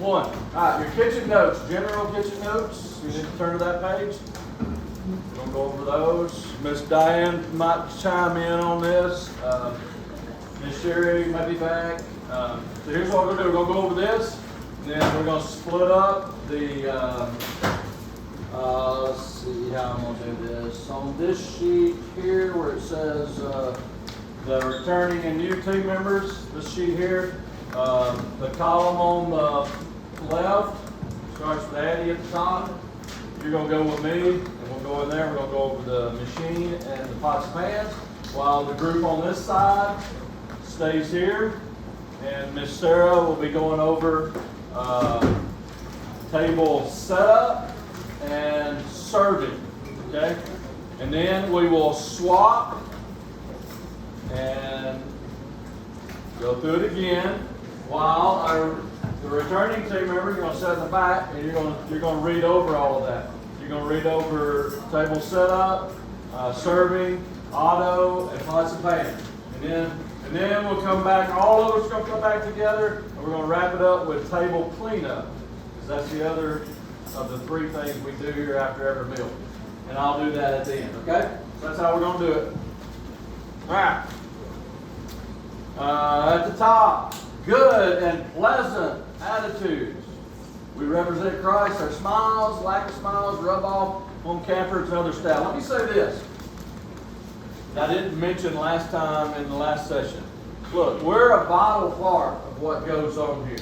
1. All right, your kitchen notes, general kitchen notes. You need to turn to that page. We're going to go over those. Miss Diane might chime in on this. Miss Sherry might be back. So here's what we're going to do. We're going to go over this. And then we're going to split up the, let's see how I'm going to do this. On this sheet here where it says the returning and new team members, this sheet here, the column on the left starts with Addie at the top. You're going to go with me, and we'll go in there. We're going to go over the machine and the pots and pans, while the group on this side stays here. And Miss Sarah will be going over table setup and serving. Okay? And then we will swap and go through it again, while the returning team member, you're going to sit in the back, and you're going to read over all of that. You're going to read over table setup, serving, auto, and pots and pans. And then we'll come back. All of us are going to come back together, and we're going to wrap it up with table cleanup, because that's the other of the 3 things we do here after every meal. And I'll do that at the end. Okay? So that's how we're going to do it. All right. At the top, good and pleasant attitudes. We represent Christ. Our smiles, lack of smiles, rub off on campers and other staff. Let me say this. I didn't mention last time in the last session. Look, we're a vital part of what goes on here.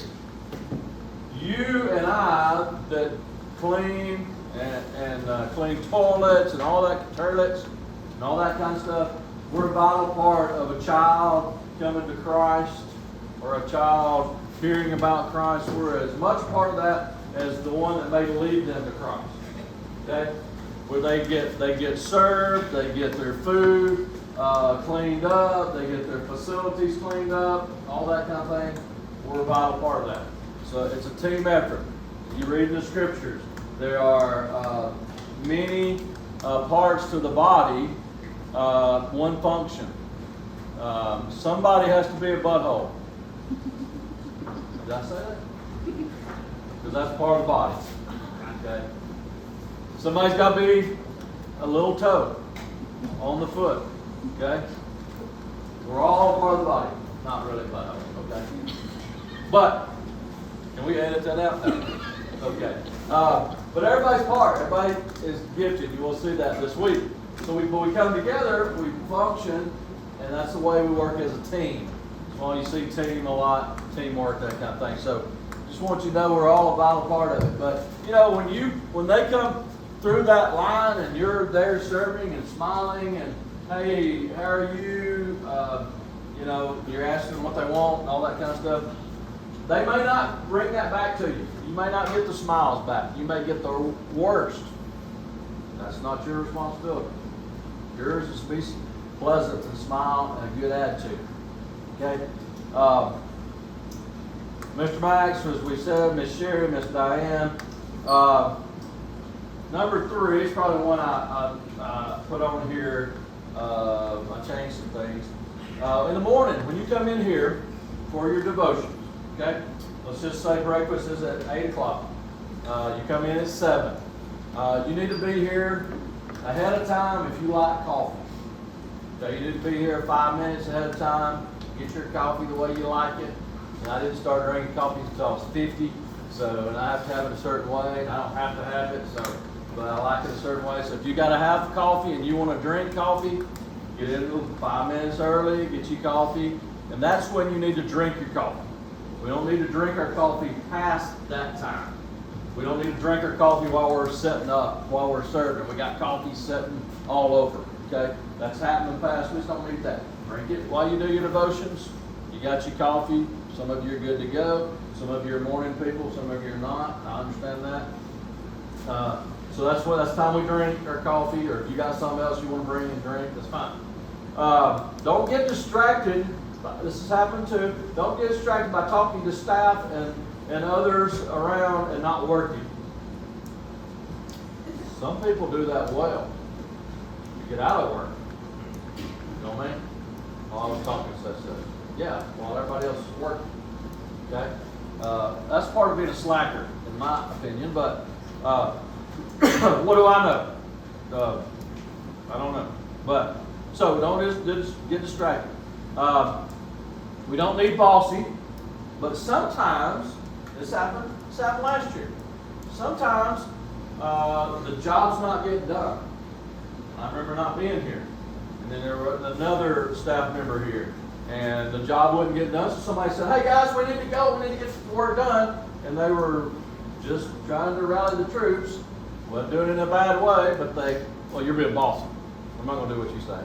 You and I that clean and clean toilets and all that, toilets and all that kind of stuff, we're a vital part of a child coming to Christ, or a child hearing about Christ. We're as much part of that as the one that may lead them to Christ. Okay? Where they get served, they get their food cleaned up, they get their facilities cleaned up, all that kind of thing. We're a vital part of that. So it's a team effort. You read the scriptures. There are many parts to the body, one function. Somebody has to be a butthole. Did I say that? Because that's part of the body. Okay. Somebody's got to be a little toe on the foot. Okay. We're all part of the body. Not really a butthole. Okay. But can we edit that out? No. Okay. But everybody's part. Everybody is gifted. You will see that this week. So when we come together, we function, and that's the way we work as a team. That's why you see team a lot, teamwork, that kind of thing. So just want you to know we're all a vital part of it. But you know, when they come through that line and you're there serving and smiling and hey, how are you? You know, you're asking them what they want and all that kind of stuff. They may not bring that back to you. You may not get the smiles back. You may get the worst. That's not your responsibility. Yours is to be pleasant and smile and a good attitude. Okay? Mr. Max, as we said, Miss Sherry, Miss Diane. Number 3 is probably one I put on here. I changed some things. In the morning, when you come in here for your devotion, okay? Let's just say breakfast is at 8 o'clock. You come in at 7. You need to be here ahead of time if you like coffee. Okay, you need to be here 5 minutes ahead of time. Get your coffee the way you like it. And I didn't start drinking coffee until I was 50, and I have to have it a certain way. I don't have to have it, but I like it a certain way. So if you got to have coffee and you want to drink coffee, get in 5 minutes early, get you coffee, and that's when you need to drink your coffee. We don't need to drink our coffee past that time. We don't need to drink our coffee while we're setting up, while we're serving. We got coffee sitting all over. Okay, that's happened in the past. We just don't need that. Drink it while you do your devotions. You got your coffee. Some of you are good to go. Some of you are morning people. Some of you are not. I understand that. So that's time we drink our coffee. Or if you got something else you want to bring and drink, that's fine. Don't get distracted. This has happened too. Don't get distracted by talking to staff and others around and not working. Some people do that well. You get out of work. You know what I mean? While I was talking to such stuff. Yeah, while everybody else is working. Okay? That's part of being a slacker, in my opinion. But what do I know? I don't know. But so don't just get distracted. We don't need bossy, but sometimes this happened. This happened last year. Sometimes the job's not getting done. I remember not being here, and then there was another staff member here, and the job wouldn't get done. So somebody said, "Hey guys, we need to go. We need to get the work done." And they were just trying to rally the troops. Wasn't doing it in a bad way, but well, you're being bossy. I'm not going to do what you say.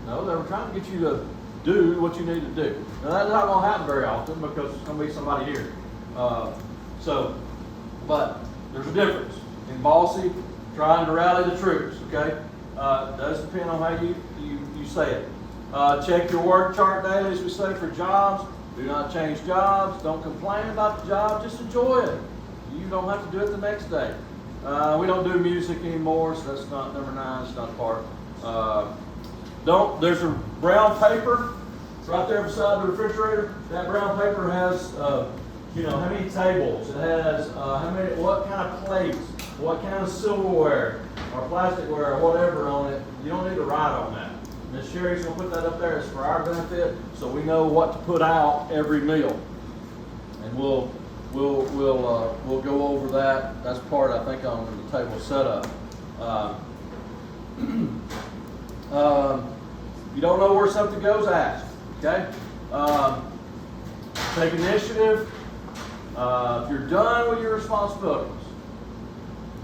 No, they were trying to get you to do what you need to do. Now that's not going to happen very often because there's going to be somebody here. But there's a difference in bossy trying to rally the troops. Okay, it does depend on how you say it. Check your work chart daily, as we say, for jobs. Do not change jobs. Don't complain about the job. Just enjoy it. You don't have to do it the next day. We don't do music anymore, so that's not number 9. It's not a part. There's a brown paper right there beside the refrigerator. That brown paper has, how many tables. It has what kind of plates, what kind of silverware or plasticware or whatever on it. You don't need to write on that. Miss Sherry's going to put that up there. It's for our benefit, so we know what to put out every meal, and we'll go over that. That's part, I think, on the table setup. You don't know where something goes, ask. Okay? Take initiative. If you're done with your responsibilities,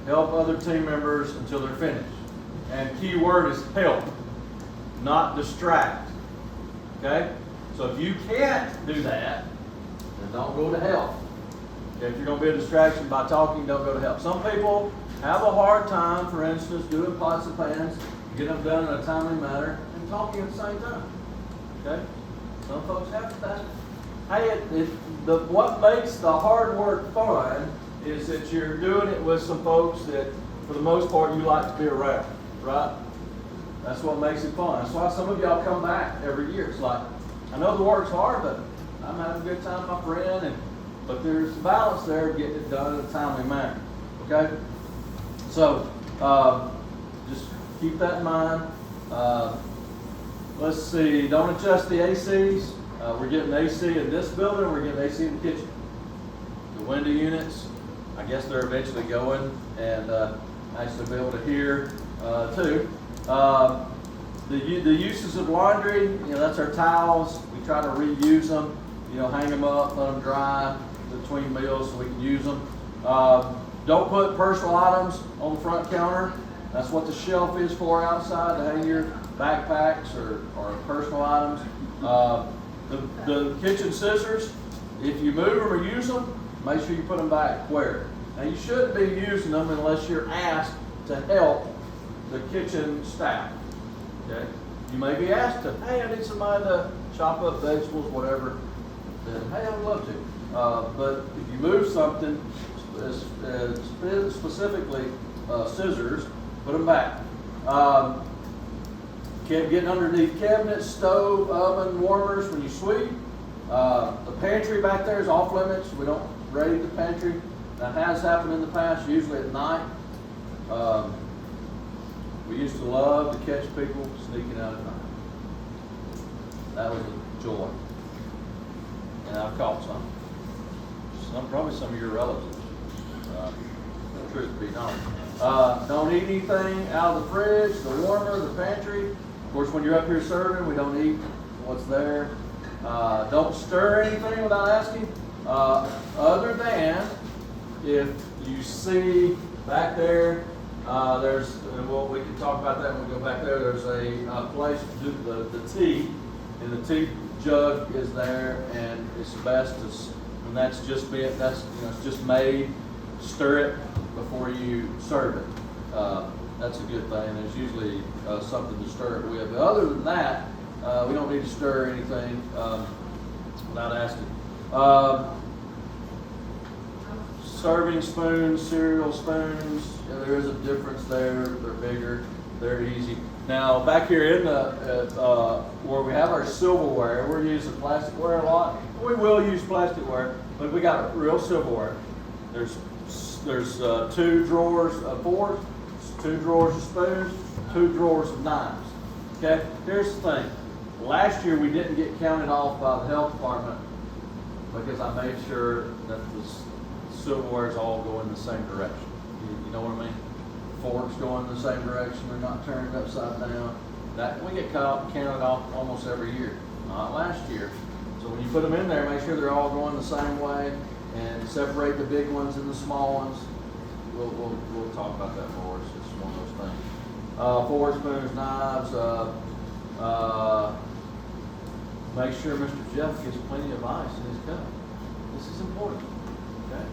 help other team members until they're finished. And key word is help, not distract. Okay? So if you can't do that, then don't go to help. If you're going to be a distraction by talking, don't go to help. Some people have a hard time, for instance, doing pots and pans, get them done in a timely manner, and talking at the same time. Okay? Some folks have that. Hey, what makes the hard work fun is that you're doing it with some folks that, for the most part, you like to be around, right? That's what makes it fun. That's why some of y'all come back every year. It's like, I know the work's hard, but I'm having a good time with my friend, but there's a balance there of getting it done in a timely manner. Okay? So, just keep that in mind. Let's see, don't adjust the ACs. We're getting AC in this building, we're getting AC in the kitchen. The window units, I guess they're eventually going, and actually be able to hear too. The uses of laundry, that's our towels. We try to reuse them, hang them up, let them dry between meals so we can use them. Don't put personal items on the front counter. That's what the shelf is for outside, to hang your backpacks or personal items. The kitchen scissors, if you move them or use them, make sure you put them back where. Now you shouldn't be using them unless you're asked to help the kitchen staff. Okay? You may be asked to, hey, I need somebody to chop up vegetables, whatever. Then, hey, I would love to. But if you move something, specifically scissors, put them back. Getting underneath cabinets, stove, oven, warmers when you sweep. The pantry back there is off limits. We don't raid the pantry. That has happened in the past, usually at night. We used to love to catch people sneaking out at night. That was a joy. And I've caught some. Probably some of your relatives. Truth be known. Don't eat anything out of the fridge, the warmer, the pantry. Of course, when you're up here serving, we don't eat what's there. Don't stir anything without asking. Other than if you see back there, we can talk about that when we go back there. There's a place to do the tea, and the tea jug is there, and it's asbestos, and that's just it's just made. Stir it before you serve it. That's a good thing. There's usually something to stir it with. But other than that, we don't need to stir anything without asking. Serving spoons, cereal spoons, there is a difference there. They're bigger, they're easy. Now, back here in the, where we have our silverware, we're using plasticware a lot. We will use plasticware, but we got real silverware. There's 2 drawers of forks, 2 drawers of spoons, 2 drawers of knives. Okay, here's the thing. Last year we didn't get counted off by the health department because I made sure that the silverware is all going the same direction. You know what I mean? Forks going in the same direction, they're not turned upside down. That we get counted off almost every year, not last year. So when you put them in there, make sure they're all going the same way and separate the big ones and the small ones. We'll talk about that more. It's just one of those things. Forks, spoons, knives. Make sure Mr. Jeff gets plenty of ice in his cup. This is important, okay?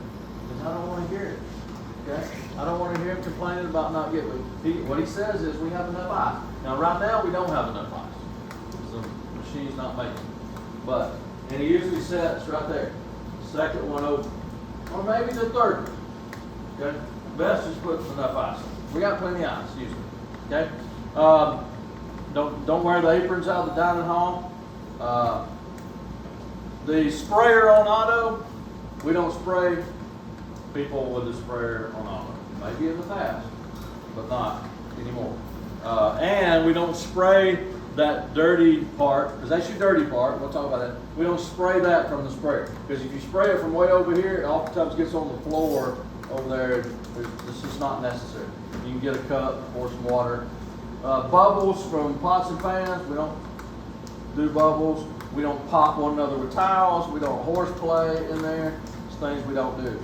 Because I don't want to hear it. Okay? I don't want to hear him complaining about not getting it. What he says is we have enough ice. Now, right now, we don't have enough ice because the machine's not making it. But, and he usually sets right there, second one open, or maybe the third one. Okay? Best just puts enough ice in. We got plenty of ice usually. Okay? Don't wear the aprons out of the dining hall. The sprayer on auto, we don't spray people with the sprayer on auto. Maybe in the past, but not anymore. And we don't spray that dirty part, because that's your dirty part, we'll talk about that. We don't spray that from the sprayer, because if you spray it from way over here, it oftentimes gets on the floor over there. This is not necessary. You can get a cup, pour some water. Bubbles from pots and pans, we don't do bubbles. We don't pop one another with towels. We don't horseplay in there. It's things we don't do.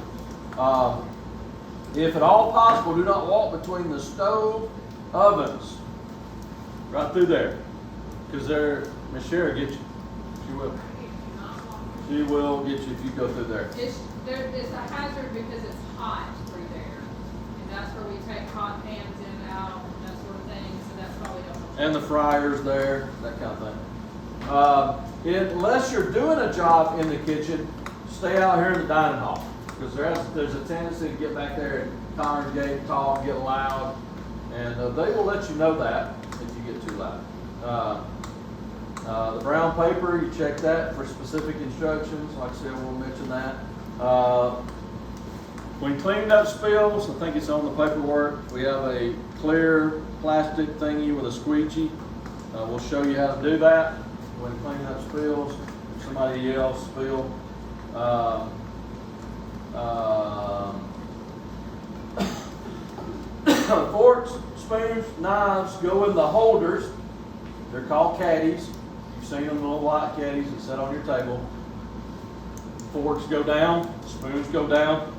If at all possible, do not walk between the stove ovens. Right through there. Because Miss Sherry will get you. She will. She will get you if you go through there. It's a hazard because it's hot through there. And that's where we take hot pans in and out and that sort of thing. So that's why we don't. And the fryers there, that kind of thing. Unless you're doing a job in the kitchen, stay out here in the dining hall. Because there's a tendency to get back there and congregate, talk, get loud. And they will let you know that if you get too loud. The brown paper, you check that for specific instructions. Like I said, we'll mention that. When cleaning up spills, I think it's on the paperwork, we have a clear plastic thingy with a squeegee. We'll show you how to do that when cleaning up spills. If somebody yells spill. Forks, spoons, knives go in the holders. They're called caddies. You've seen them, little white caddies that sit on your table. Forks go down, spoons go down,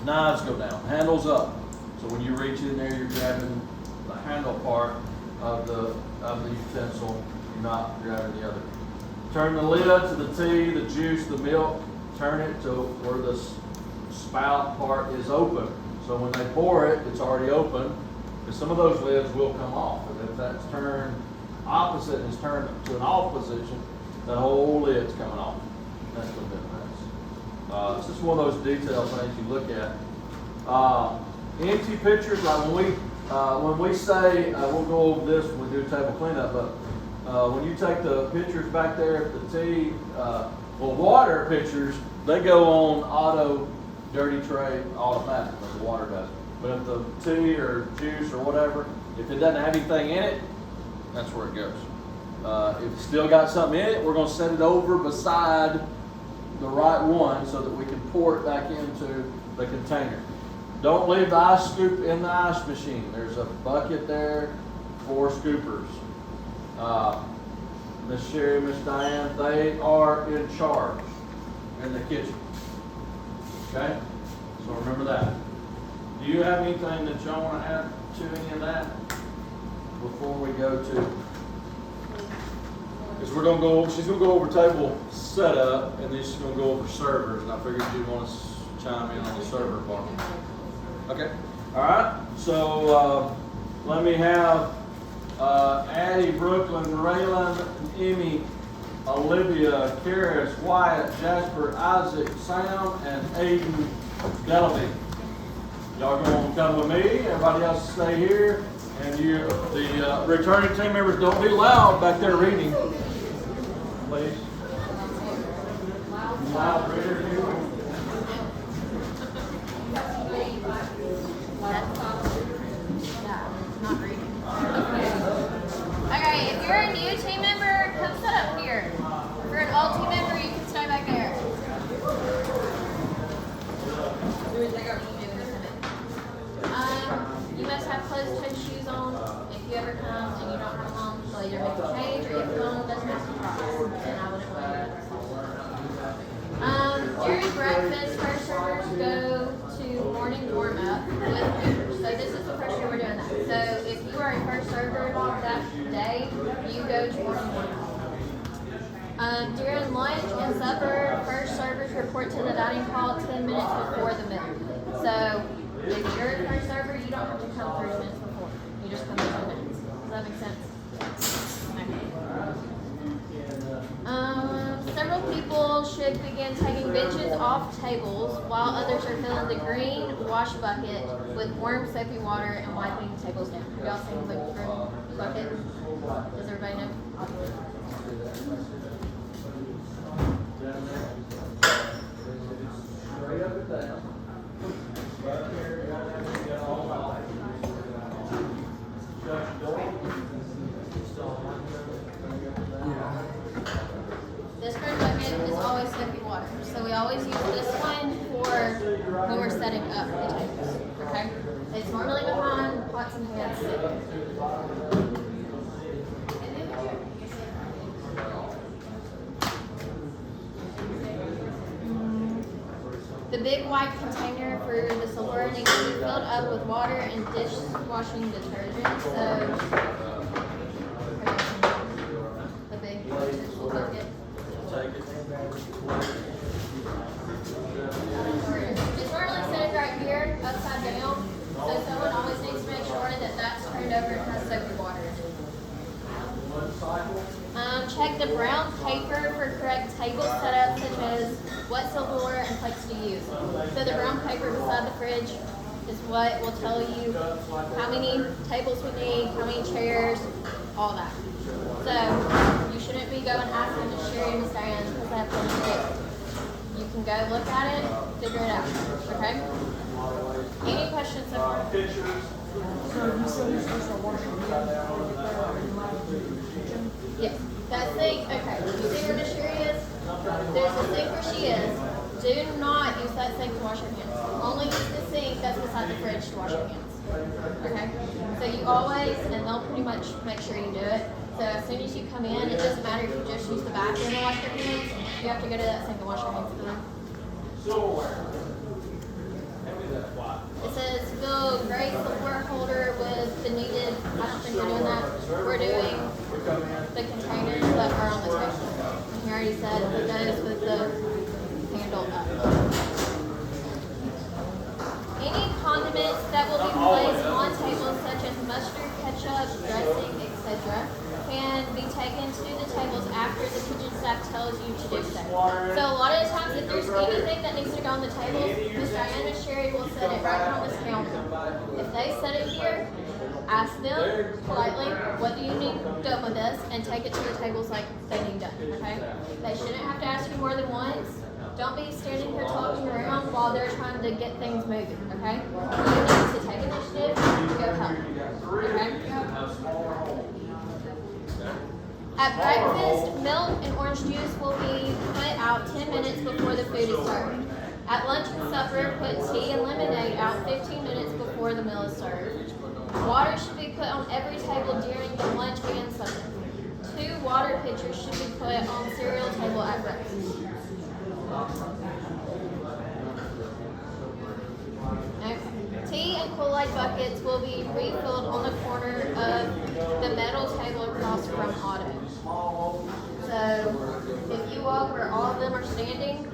knives go down, handles up. So when you reach in there, you're grabbing the handle part of the utensil. You're not grabbing the other. Turn the lid to the tea, the juice, the milk. Turn it to where the spout part is open. So when they pour it, it's already open. Because some of those lids will come off. And if that's turned opposite and is turned to an off position, that whole lid's coming off. That's what that means. It's just one of those detail things you look at. Empty pitchers, like when we say, we'll go over this when we do table cleanup, but when you take the pitchers back there at the tea, water pitchers, they go on auto dirty tray automatically, the water does. But if the tea or juice or whatever, if it doesn't have anything in it, that's where it goes. If it's still got something in it, we're going to set it over beside the right one so that we can pour it back into the container. Don't leave the ice scoop in the ice machine. There's a bucket there, 4 scoopers. Miss Sherry, Miss Diane, they are in charge in the kitchen. Okay? So remember that. Do you have anything that y'all want to add to any of that before we go to? Because she's going to go over table setup, and then she's going to go over servers, and I figured you'd want to chime in on the server part. Okay. All right. So let me have Addie, Brooklyn, Raylan, Emmy, Olivia, Karis, Wyatt, Jasper, Isaac, Sam, and Aiden Delaby. Y'all going to come with me? Everybody else stay here. And the returning team members, don't be loud back there reading. Please. Loud reader here. Not reading. Okay, if you're a new team member, come sit up here. If you're an old team member, you can stay back there. You must have closed-toed shoes on. If you ever come and you don't have them on, they'll either make a change or if your phone doesn't have some problems, then I wouldn't want you. During breakfast, first servers go to morning warm-up with hoopers. So this is the first year we're doing that. So if you are a first server that day, you go to morning warm-up. During lunch and supper, first servers report to the dining hall 10 minutes before the meal. So if you're a first server, you don't have to come 30 minutes before. You just come in 10 minutes. Does that make sense? Several people should begin taking benches off tables while others are filling the green wash bucket with warm soapy water and wiping tables down. Have y'all seen the green bucket? Does everybody know? Straight up and down. This green bucket is always soapy water, so we always use this one for when we're setting up the tables. Okay? It's normally behind pots and pans. The big white container for the silverware needs to be filled up with water and dishwashing detergent. So the big bucket. It's normally sitting right here, upside down. So someone always needs to make sure that that's turned over and has soapy water in it. Check the brown paper for correct table setup, such as what silverware and plates to use. So the brown paper beside the fridge is what will tell you how many tables we need, how many chairs, all that. So you shouldn't be going asking Miss Sherry and Miss Diane because they have plenty to do. You can go look at it, figure it out. Okay? Any questions so far? So you said you're supposed to wash your hands kitchen? Yes. That sink, okay, you see where Miss Sherry is? There's a sink where she is. Do not use that sink to wash your hands. Only use the sink that's beside the fridge to wash your hands. Okay? So you always, and they'll pretty much make sure you do it. So as soon as you come in, it doesn't matter if you just use the bathroom to wash your hands. You have to go to that sink and wash your hands for them. It says fill gray silverware holder with the needed, I don't think we're doing that. We're doing the containers that are on the table. And he already said it goes with the handle up. Any condiments that will be placed on tables such as mustard, ketchup, dressing, etc. can be taken to the tables after the kitchen staff tells you to do so. So a lot of the times if there's anything that needs to go on the table, Miss Diane and Miss Sherry will set it right on this counter. If they set it here, ask them politely, what do you need done with this, and take it to the tables like they need done, okay? They shouldn't have to ask you more than once. Don't be standing here talking around while they're trying to get things moving, okay? You need to take initiative and go help, okay? At breakfast, milk and orange juice will be put out 10 minutes before the food is served. At lunch and supper, put tea and lemonade out 15 minutes before the meal is served. Water should be put on every table during the lunch and supper. 2 water pitchers should be put on cereal table at breakfast. Okay. Tea and Kool-Aid buckets will be refilled on the corner of the metal table across from Otto. So if you walk where all of them are standing,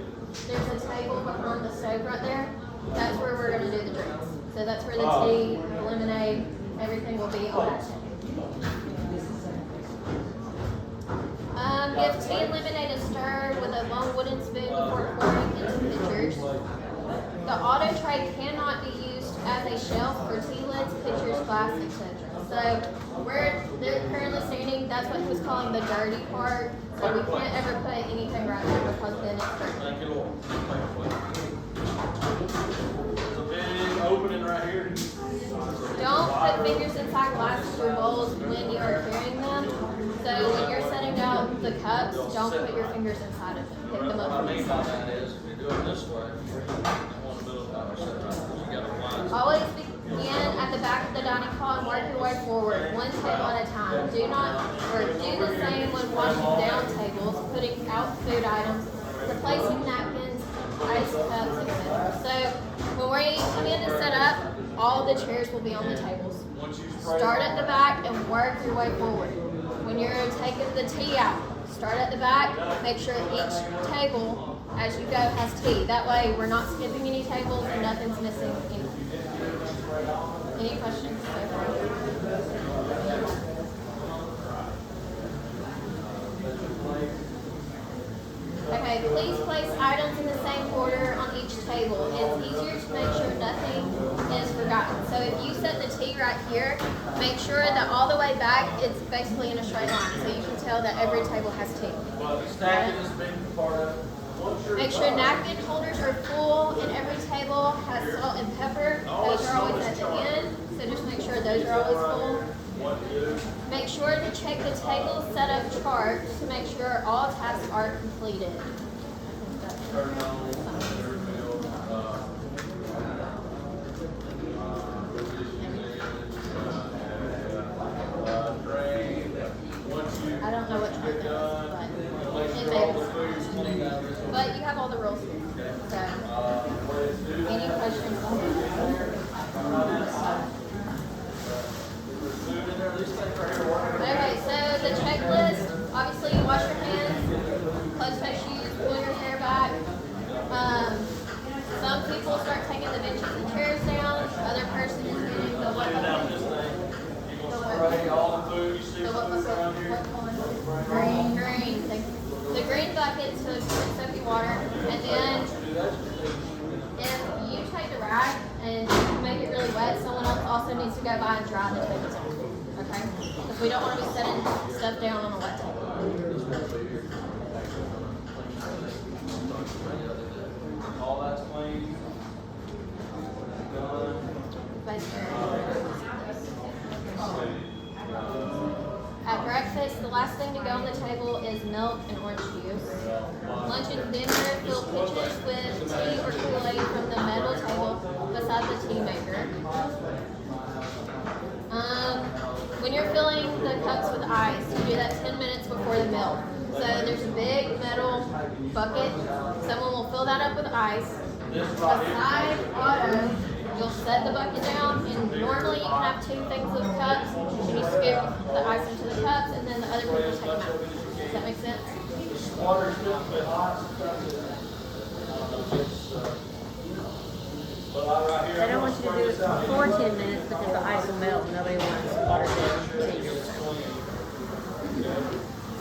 there's a table behind the stove right there. That's where we're going to do the drinks. So that's where the tea, the lemonade, everything will be on that table. Give tea and lemonade a stir with a long wooden spoon before pouring into pitchers. The auto tray cannot be used as a shelf for tea lids, pitchers, glass, etc. So where they're currently standing, that's what he was calling the dirty part. So we can't ever put anything right there because then it's dirty. Thank you, Lord. There's a big opening right here. Don't put fingers inside glasses or bowls when you are carrying them. So when you're setting out the cups, don't put your fingers inside of them. Pick them What up I from mean the by side. that is, if you do it this way, you want to build a set right, because you got a wide. Always begin at the back of the dining hall and work your way forward, one table at a time. Do the same when washing down tables, putting out food items, replacing napkins, ice cups, etc. So when we come in to set up, all the chairs will be on the tables. Once you spray Start at the back and work your way forward. When you're taking the tea out, start at the back, make sure each table as you go has tea. That way we're not skipping any tables and nothing's missing. Any questions so far? Okay, please place items in the same order on each table. It's easier to make sure nothing is forgotten. So if you set the tea right here, make sure that all the way back it's basically in a straight line so you can tell that every table has tea. But stacking is a big part of it. Make sure napkin holders are full and every table has salt and pepper. Those are always at the end, so just make sure those are always full. Make sure to check the table setup chart to make sure all tasks are completed. I don't know what chart that is, but you have all the rules here. So, any questions on that? Okay, so the checklist, obviously you wash your hands, close face shoes, pull your hair back. Some people start taking the benches and chairs down, other person is getting the what? Spray all the food, you see The food around here. Green, thank you. The green bucket to soapy water, and then if you take the rag and make it really wet, someone else also needs to go by and dry the table down. Okay? Because we don't want to be setting stuff down on a wet table. All that's clean. At breakfast, the last thing to go on the table is milk and orange juice. Lunch and dinner, fill pitchers with tea or Kool-Aid from the metal table beside the tea maker. When you're filling the cups with ice, you do that 10 minutes before the meal. So there's a big metal bucket. Someone will fill that up with ice. Beside Otto, you'll set the bucket down, and normally you can have 2 things of cups, and you scoop the ice into the cups, and then the other people take them out. Does that make sense? Water's still a bit hot. They don't want you to do it before 10 minutes because the ice will melt and nobody wants water to tea.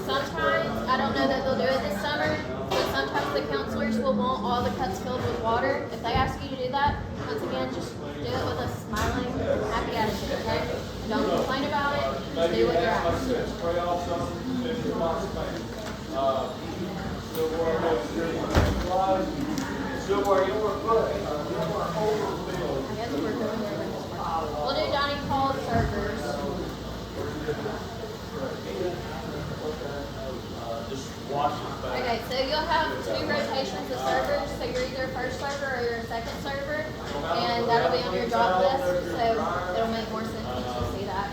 Sometimes, I don't know that they'll do it this summer, but sometimes the counselors will want all the cups filled with water. If they ask you to do that, once again, just do it with a smiling, happy attitude, okay? Don't complain about it, just do what you're asked. Spray off some, finish your box paint. Silverware, you want to put, you don't want to overfill. I guess we're doing there. We'll do dining hall servers. Just wash it back. Okay, so you'll have 2 rotations of servers, so you're either first server or you're second server, and that'll be on your job list, so it'll make more sense once you see that.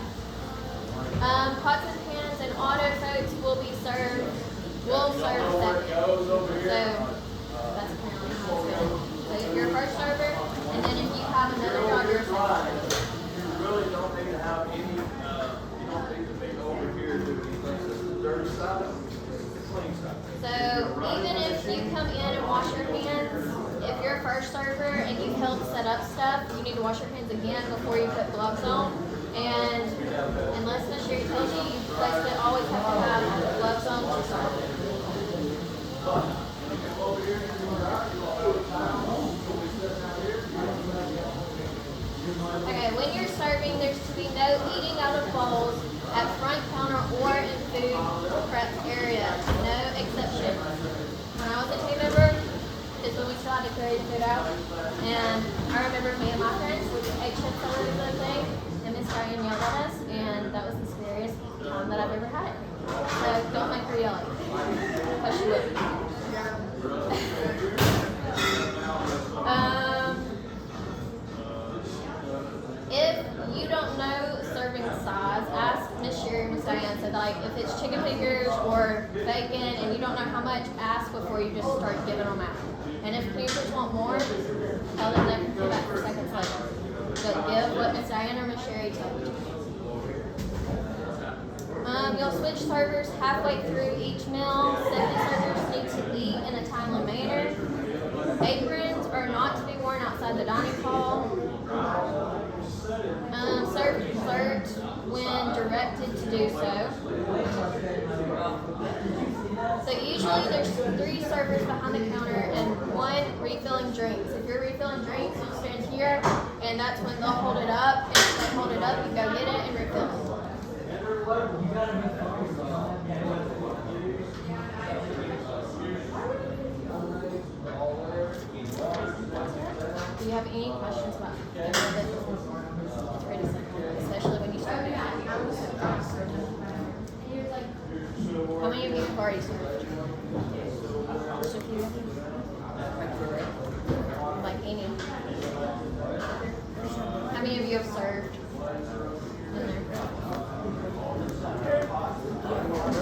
Pots and pans and auto folks will serve second. So that's apparently how it's going. So if you're a first server, and then if you have another job, you're a second server. You really don't need to have any, you don't need to be over here doing anything. This is the dirty side, the clean side. So even if you come in and wash your hands, if you're a first server and you help set up stuff, you need to wash your hands again before you put gloves on. And unless Miss Sherry tells you, you basically always have to have gloves on to serve. Okay, Okay, when you're serving, there's to be no eating out of bowls at front counter or in food prep area. No exception. When I was a team member, is when we still had to carry the food out. And I remember me and my friends would take chips over to the thing, and Miss Diane yelled at us, and that was the scariest time that I've ever had. So don't make her yell at you. But she would. If you don't know serving size, ask Miss Sherry and Miss Diane. So like if it's chicken fingers or bacon and you don't know how much, ask before you just start giving them out. And if users want more, tell them they can come back for seconds later. But give what Miss Diane or Miss Sherry told you. You'll switch servers halfway through each meal. Second servers need to eat in a timely manner. Aprons are not to be worn outside the dining hall. Serve desserts when directed to do so. So usually there's 3 servers behind the counter and 1 refilling drinks. If you're refilling drinks, you stand here, and that's when they'll hold it up. And if they hold it up, you go get it and refill it. Do you have any questions about any of it? It's pretty simple, especially when you start doing it. How many of you have already served? Just a few? Like any? How many of you have served in there?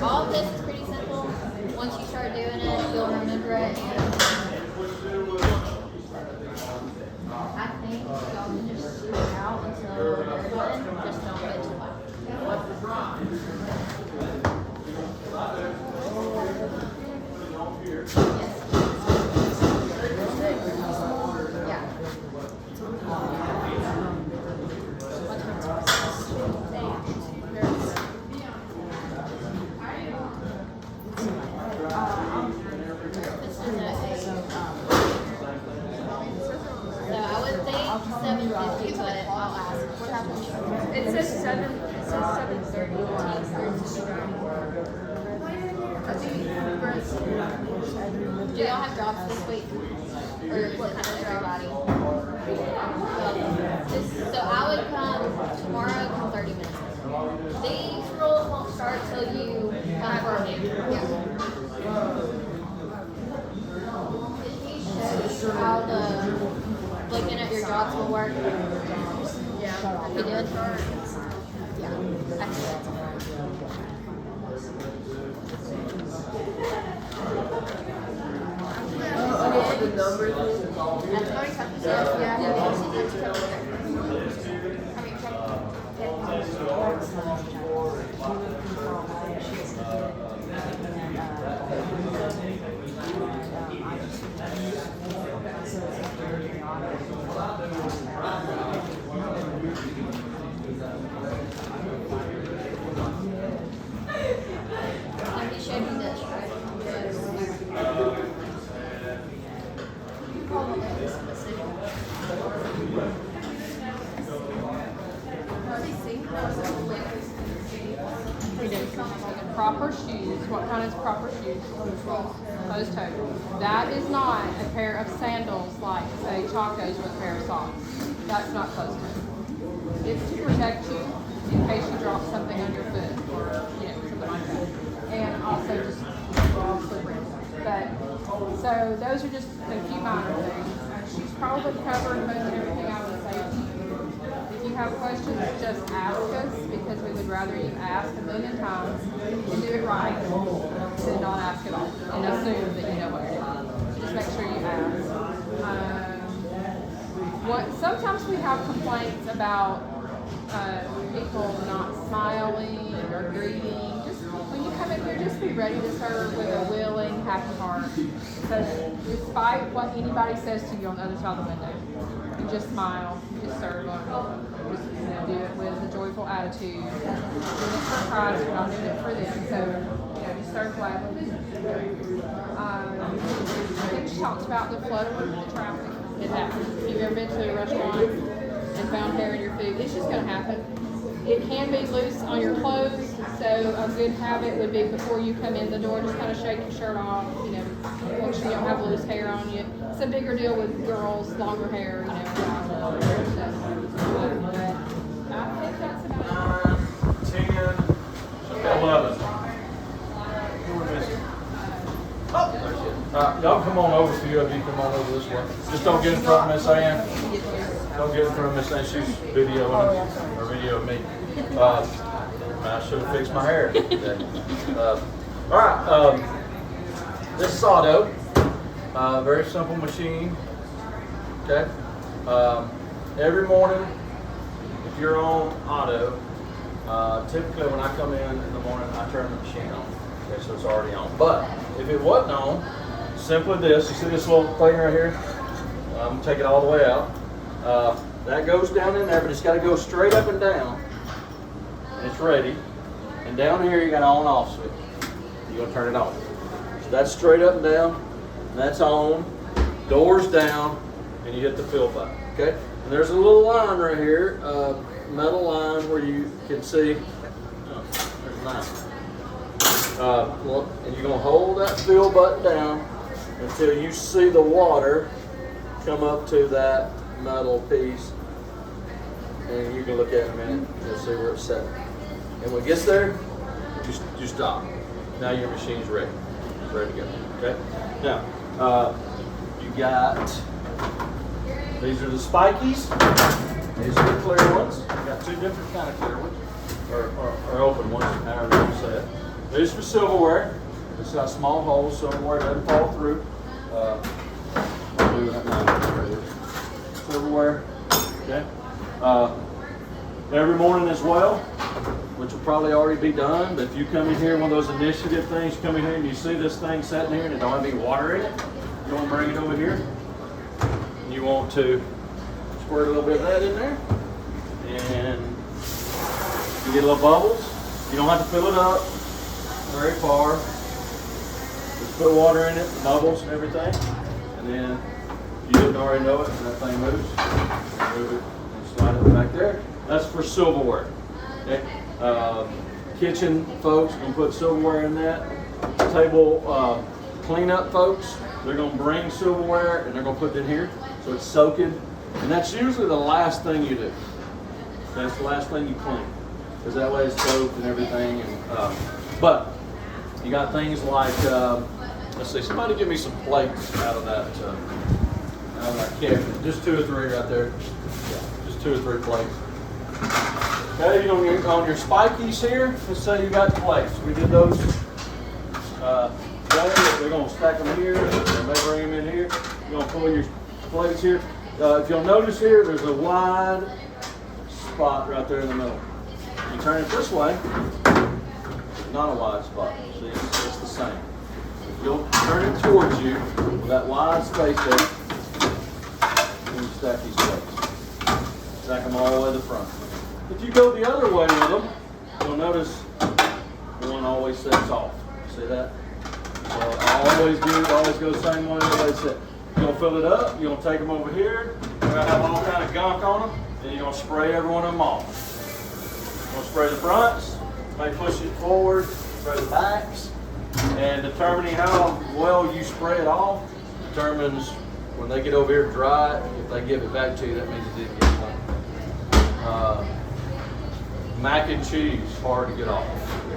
All of this is pretty simple. Once you start doing it, you'll remember it. I think y'all can just stick out until they're done. Just don't get too loud. Yes. Yeah. This is a so I would think 750, but I'll ask. What happened? It says 7:30. Do y'all have drops this week? Or is it kind of everybody? So I would come tomorrow, come 30 minutes. These rules won't start till you come for me. Yeah. Did he show you how the looking at your jobs will work? Yeah. He did? Yeah. I see. The numbers. And he showed you this, right? Proper shoes. What kind is proper shoes? Closed toe. That is not a pair of sandals like, say, Chacos with a pair of socks. That's not closed toe. It's to protect you in case you drop something on your foot or something like that. And also just slippery. But so those are just a few minor things. She's probably covered most everything I would say to you. If you have questions, just ask us because we would rather you ask a million times and do it right than not ask at all and assume that you know what you're doing. Just make sure you ask. Sometimes we have complaints about people not smiling or greeting. Just when you come in here, just be ready to serve with a willing, happy heart. Because despite what anybody says to you on the other side of the window, you just smile, just serve them. Just do it with a joyful attitude. Doing it for Christ, we're not doing it for them. So just serve gladly. I think she talked about the flow of the traffic. If you've ever been to a restaurant and found hair in your food. It's just gonna happen. It can be loose on your clothes, so a good habit would be before you come in the door, just kind of shake your shirt off, you know, make sure you don't have loose hair on you. It's a bigger deal with girls, longer hair, you know. I think that's about it. 9, 10, 11. Who are we missing? Oh, there's it. Y'all come on over, a few of you come on over this way. Just don't get in front of Miss Ann. Don't get in front of Miss Ann. She's videoing or video of me. I should have fixed my hair today. All right. This is auto. Very simple machine. Okay. Every morning, if you're on auto, typically when I come in the morning, I turn the machine on. Okay, so it's already on. But if it wasn't on, simply this. You see this little thing right here? I'm gonna take it all the way out. That goes down in there, but it's got to go straight up and down. And it's ready. And down here you got on and off switch. You're gonna turn it on. So that's straight up and down. And that's on. Doors down, and you hit the fill button. Okay. And there's a little line right here, metal line where you can see. Oh, there's a line. And you're gonna hold that fill button down until you see the water come up to that metal piece. And you can look at it in a minute, you'll see where it's set. And when it gets there, you stop. Now your machine's ready. It's ready to go. Okay? Now, you got, these are the spikies. These are the clear ones. You got two different kind of clear ones, or open ones, however you say it. These are for silverware. It's got small holes, silverware doesn't fall through. I'll do that now. Right here. Silverware. Okay. Every morning as well, which will probably already be done, but if you come in here, one of those initiative things, you come in here and you see this thing sitting here and it don't have any water in it, you want to bring it over here. And you want to squirt a little bit of that in there. And you get little bubbles. You don't have to fill it up very far. Just put water in it, the bubbles and everything. And then you didn't already know it, and that thing moves. Move it and slide it back there. That's for silverware. Okay. Kitchen folks are gonna put silverware in that. Table cleanup folks, they're gonna bring silverware and they're gonna put it in here so it's soaking. And that's usually the last thing you do. That's the last thing you clean, because that way it's soaked and everything. And but you got things like let's see, somebody give me some plates out of that cabinet. Just 2 or 3 right there. Yeah, just 2 or 3 plates. Okay, on your spikies here, let's say you got plates. We did those. They're going to stack them here, and they bring them in here. You're going to pull your plates here. If you'll notice here, there's a wide spot right there in the middle. You turn it this way, it's not a wide spot. See, it's the same. If you'll turn it towards you with that wide space there, and you stack these plates. Stack them all the way to the front. If you go the other way with them, you'll notice one always sets off. See that? So always go the same way they set. You're going to fill it up, you're going to take them over here, you're going to have all kind of gunk on them, and you're going to spray every one of them off. You're going to spray the fronts, may push it forward, spray the backs, and determining how well you spray it off determines when they get over here dry. If they give it back to you, that means it didn't get clean. Mac and cheese, hard to get off.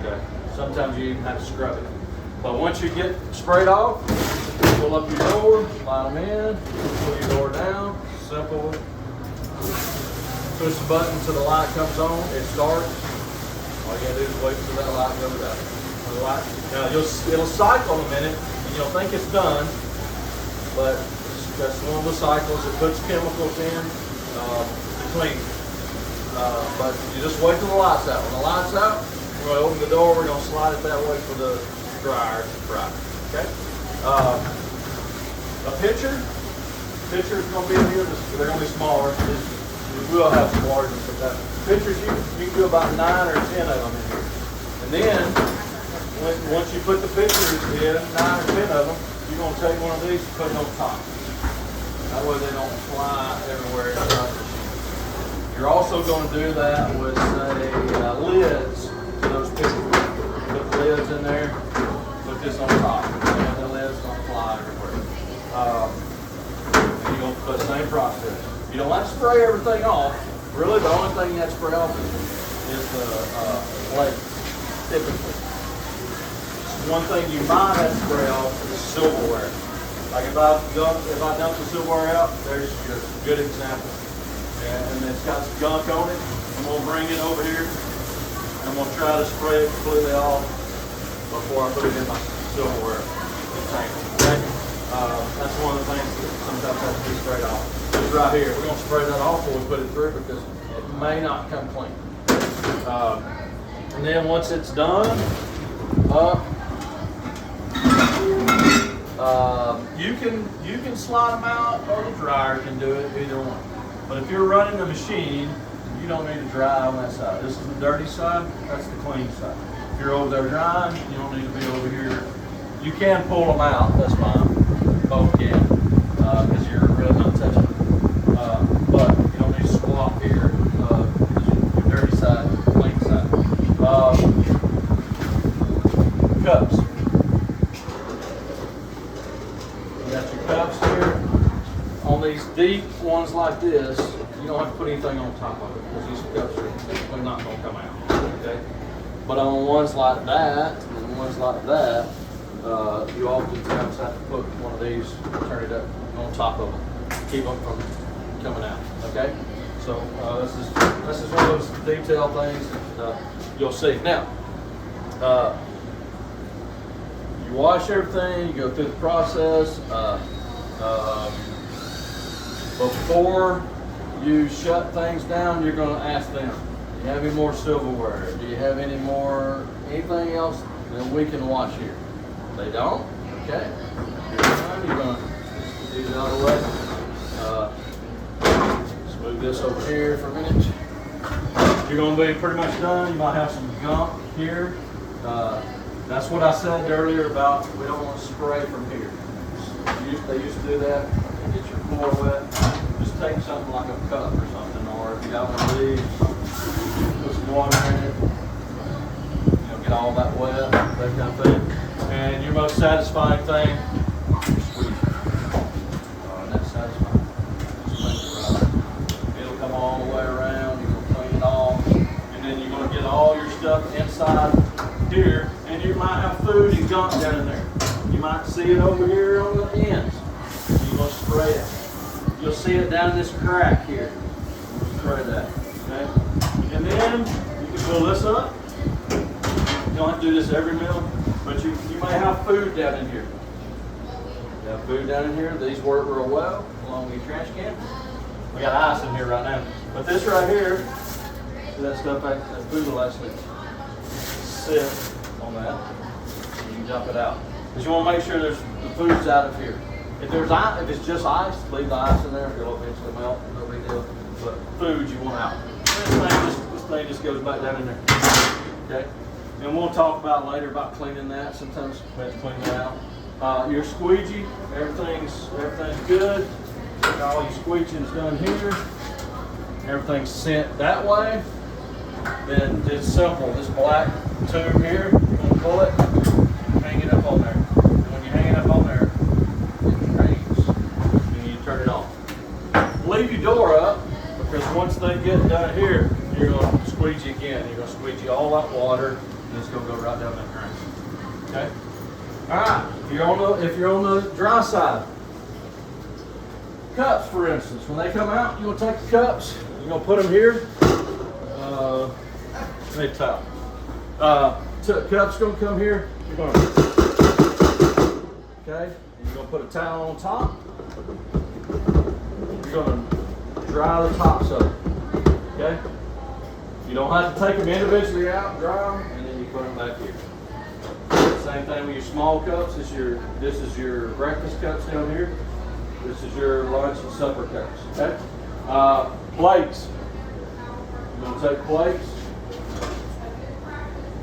Okay. Sometimes you even have to scrub it. But once you get sprayed off, pull up your door, slide them in, pull your door down. Simple. Push the button until the light comes on. It starts. All you gotta do is wait until that light goes out. Now it'll cycle a minute, and you'll think it's done, but that's one of the cycles. It puts chemicals in to clean. But you just wait till the light's out. When the light's out, we're going to open the door. We're going to slide it that way for the dryer to dry. Okay. A pitcher is going to be in here. They're going to be smaller. We will have some larger ones. But pitchers, you can do about 9 or 10 of them in here. And then once you put the pitchers in, 9 or 10 of them, you're going to take one of these and put it on top. That way they don't fly everywhere inside the machine. You're also going to do that with, say, lids to those pictures. Put the lids in there, put this on top. And the lids don't fly everywhere. And you're going to put the same process. You don't have to spray everything off. Really, the only thing you have to spray off is the plate, typically. One thing you might have to spray off is silverware. Like if I dump the silverware out, there's your good example. And it's got some gunk on it. I'm gonna bring it over here. And I'm gonna try to spray it completely off before I put it in my silverware container. Okay? That's one of the things that sometimes has to be sprayed off. Just right here, we're gonna spray that off before we put it through because it may not come clean. And then once it's done, you can slide them out, or the dryer can do it, either one. But if you're running the machine, you don't need to dry on that side. This is the dirty side, that's the clean side. If you're over there drying, you don't need to be over here. You can pull them out, that's fine. Both can, because you're really not touching them. But you don't need to swap here, because your dirty side, clean side. Cups. You got your cups here. On these deep ones like this, you don't have to put anything on top of it because these cups are typically not going to come out. Okay? But on ones like that and ones like that, you oftentimes have to put one of these, turn it up on top of them, keep them from coming out. Okay? So this is one of those detail things that you'll see. Now, you wash everything, you go through the process. Before you shut things down, you're going to ask them, do you have any more silverware? Do you have anything else that we can wash here? If they don't, okay. You're going to leave it out of the way. Let's move this over here for a minute. You're going to be pretty much done. You might have some gunk here. That's what I said earlier about we don't want to spray from here. They used to do that. Get your floor wet. Just take something like a cup or something, or if you got one of these, put some water in it. Get all that wet, that kind of thing. And your most satisfying thing, squeeze. That's satisfying. It'll come all the way around. You're gonna clean it off, and then you're gonna get all your stuff inside here. And you might have food and gunk down in there. You might see it over here on the ends. You're going to spray it. You'll see it down in this crack here. Spray that. Okay? And then you can pull this up. You don't have to do this every meal, but you may have food down in here. You have food down in here. These work real well along with your trash can. We got ice in here right now. But this right here, see that stuff, that food will actually sit on that. You can dump it out. Because you want to make sure the food's out of here. If it's just ice, leave the ice in there. It'll eventually melt. No big deal. But food you want out. This thing just goes back down in there. Okay. And we'll talk about later about cleaning that. Sometimes we have to clean that out. Your squeegee, everything's good. All your squeeging's done here. Everything's sent that way. Then it's simple. This black tube here, you're going to pull it, hang it up on there. And when you hang it up on there, it drains. And you turn it off. Leave your door up, because once they get down here, you're going to squeegee again. You're going to squeegee all that water, and it's going to go right down that drain. Okay? Alright, if you're on the dry side, cups for instance, when they come out, you're going to take the cups, you're going to put them here. Top. Cup's going to come here. You're going to, okay? And you're going to put a towel on top. You're going to dry the tops up. Okay? You don't have to take them individually out, dry them, and then you put them back here. Same thing with your small cups. This is your breakfast cups down here. This is your lunch and supper cups. Okay? Plates. You're going to take plates.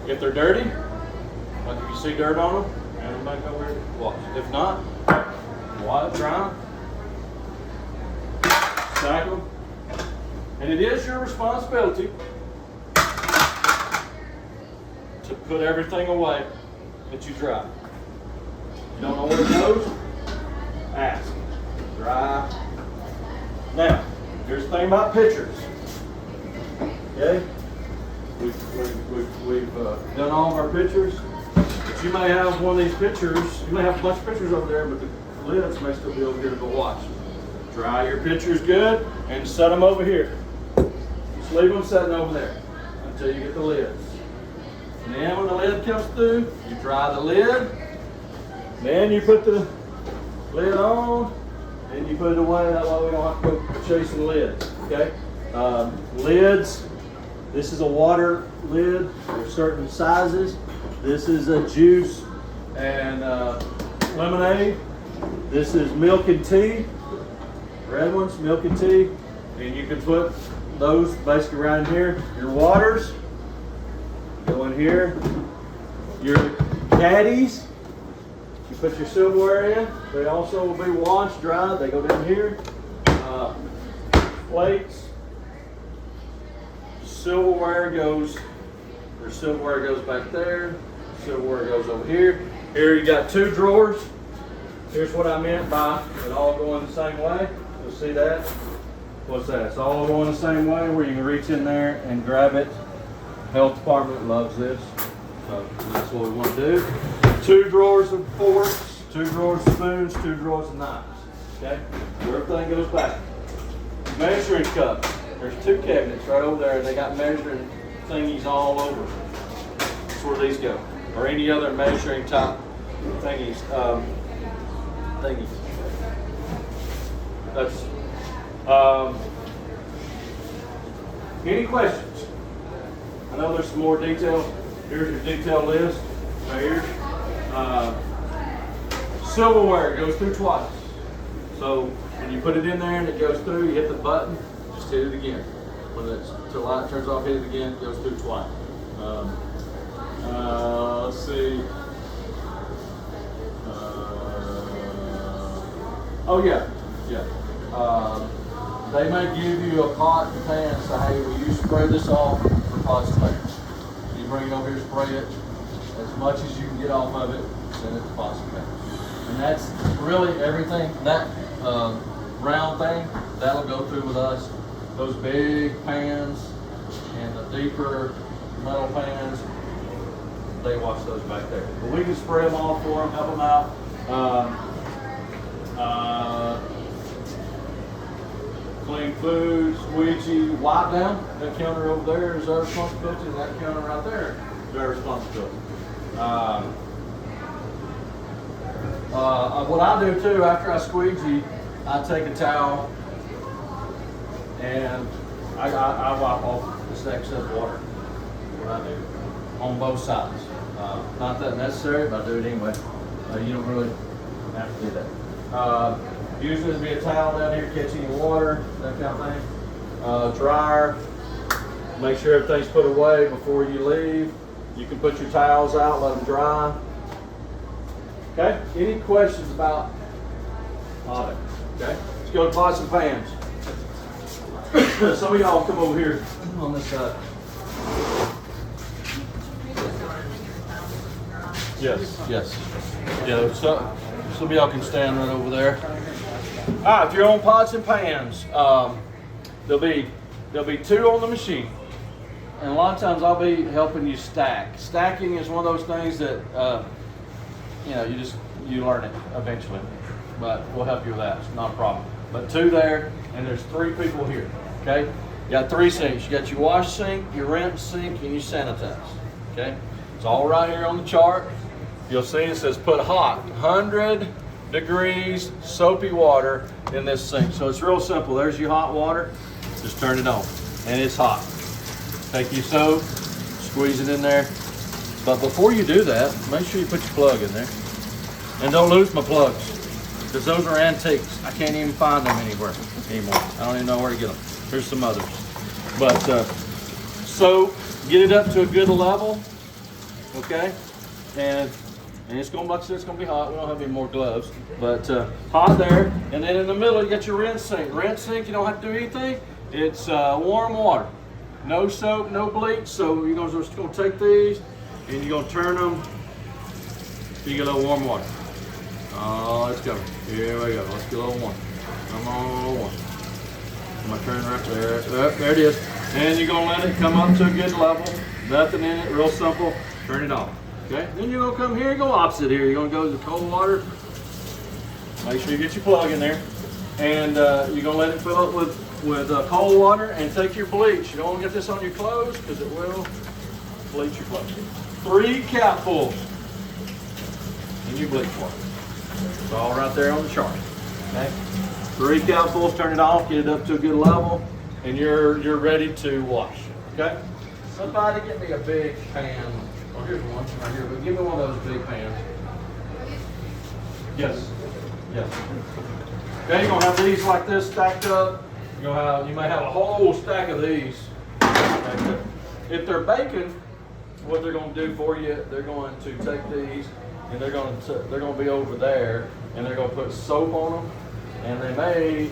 If they're dirty, like if you see dirt on them, hand them back over here, wash. If not, wipe, dry them, stack them, And it is your responsibility to put everything away that you dry. You don't know where it goes? Ask. Dry. Now, here's the thing about pictures. Okay? We've done all of our pictures. But you may have one of these pictures, you may have a bunch of pictures over there, but the lids may still be over here to go watch. Dry your pictures good and set them over here. Just leave them sitting over there until you get the lids. And then when the lid comes through, you dry the lid. Then you put the lid on, and you put it away. That way we don't have to go chasing lids. Okay? Lids. This is a water lid. There's certain sizes. This is a juice and lemonade. This is milk and tea. Red ones, milk and tea. And you can put those basically right in here. Your waters go in here. Your caddies, you put your silverware in. They also will be washed, dried. They go down here. Plates. Silverware goes back there. Silverware goes over here. Here you got two drawers. Here's what I meant by it all going the same way. You'll see that. What's that? It's all going the same way where you can reach in there and grab it. Health department loves this. So that's what we want to do. Two drawers of forks, two drawers of spoons, two drawers of knives. Okay? Where everything goes back. Measuring cups. There's two cabinets right over there. They got measuring thingies all over. That's where these go. Or any other measuring type thingies. That's any questions? I know there's some more detail. Here's your detail list right here. Silverware goes through twice. So when you put it in there and it goes through, you hit the button, just hit it again. When the light turns off, hit it again, it goes through twice. Let's see. Oh yeah. They may give you a pot and pan and say, hey, will you spray this off for pots and pans? You bring it over here, spray it as much as you can get off of it, send it to pots and pans. And that's really everything. That round thing, that'll go through with us. Those big pans and the deeper metal pans, they wash those back there. But we can spray them all for them, help them out. Clean food, squeegee, wipe down. That counter over there is our responsibility, and that counter right there is our responsibility. What I do too, after I squeegee, I take a towel and I wipe off this excess water. What I do on both sides. Not that necessary, but I do it anyway. You don't really have to do that. Usually there'll be a towel down here, catch any water, that kind of thing. Dryer. Make sure everything's put away before you leave. You can put your towels out, let them dry. Okay? Any questions about auto? Okay? Let's go to pots and pans. Some of y'all come over here on this side. Yes. Yeah, so some of y'all can stand right over there. All right, if you're on pots and pans, there'll be two on the machine, and a lot of times I'll be helping you stack. Stacking is one of those things that you learn it eventually, but we'll help you with that. It's not a problem. But two there, and there's three people here. Okay, you got three sinks. You got your wash sink, your rinse sink, and your sanitize. Okay, it's all right here on the chart. You'll see it says put hot, 100 degrees soapy water in this sink. So it's real simple. There's your hot water. Just turn it on, and it's hot. Take your soap, squeeze it in there. But before you do that, make sure you put your plug in there. And don't lose my plugs, because those are antiques. I can't even find them anywhere anymore. I don't even know where to get them. Here's some others. But so get it up to a good level, okay? And And it's gonna, like I said, it's gonna be hot. We don't have any more gloves, but hot there. And then in the middle, you got your rinse sink. Rinse sink, you don't have to do anything. It's warm water, no soap, no bleach. So you're just gonna take these and you're gonna turn them. You get a little warm water. Oh, let's go. Here we go. Let's get a little warm. Come on, a little warm. I'm gonna turn right there. There it is. And you're gonna let it come up to a good level. Nothing in it. Real simple. Turn it off. Okay. Then you're gonna come here and go opposite here. You're gonna go to the cold water. Make sure you get your plug in there, and you're gonna let it fill up with cold water. And take your bleach. You don't want to get this on your clothes because it will bleach your clothes. 3 capfuls. And you bleach water. It's all right there on the chart. Okay. 3 capfuls, turn it off, get it up to a good level, and you're ready to wash. Okay? Somebody get me a big pan. Oh, here's one right here, but give me one of those big pans. Yes. Yes. Okay, you're gonna have these like this stacked up. You may have a whole stack of these stacked up. If they're bacon, what they're going to do for you, they're going to take these and they're going to be over there, and they're going to put soap on them, and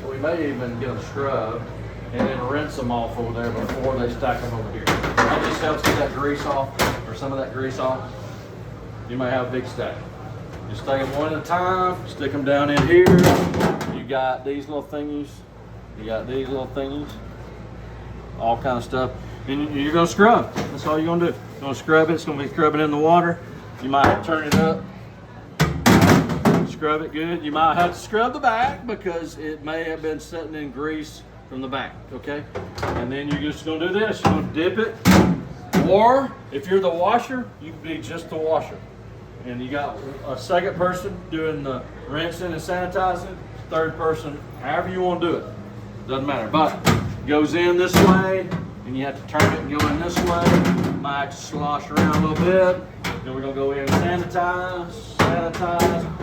we may even get them scrubbed and then rinse them off over there before they stack them over here. That just helps get that grease off, or some of that grease off. You may have a big stack. Just take them one at a time, stick them down in here. You got these little thingies. All kind of stuff. And you're gonna scrub. That's all you're gonna do. You're gonna scrub it. It's gonna be scrubbing in the water. You might have to turn it up. Scrub it good. You might have to scrub the back because it may have been sitting in grease from the back. Okay. And then you're just gonna do this. You're gonna dip it. Or if you're the washer, you can be just the washer. And you got a second person doing the rinsing and sanitizing. Third person, however you want to do it. Doesn't matter. But it goes in this way, and you have to turn it and go in this way. Might slosh around a little bit. Then we're gonna go in and sanitize.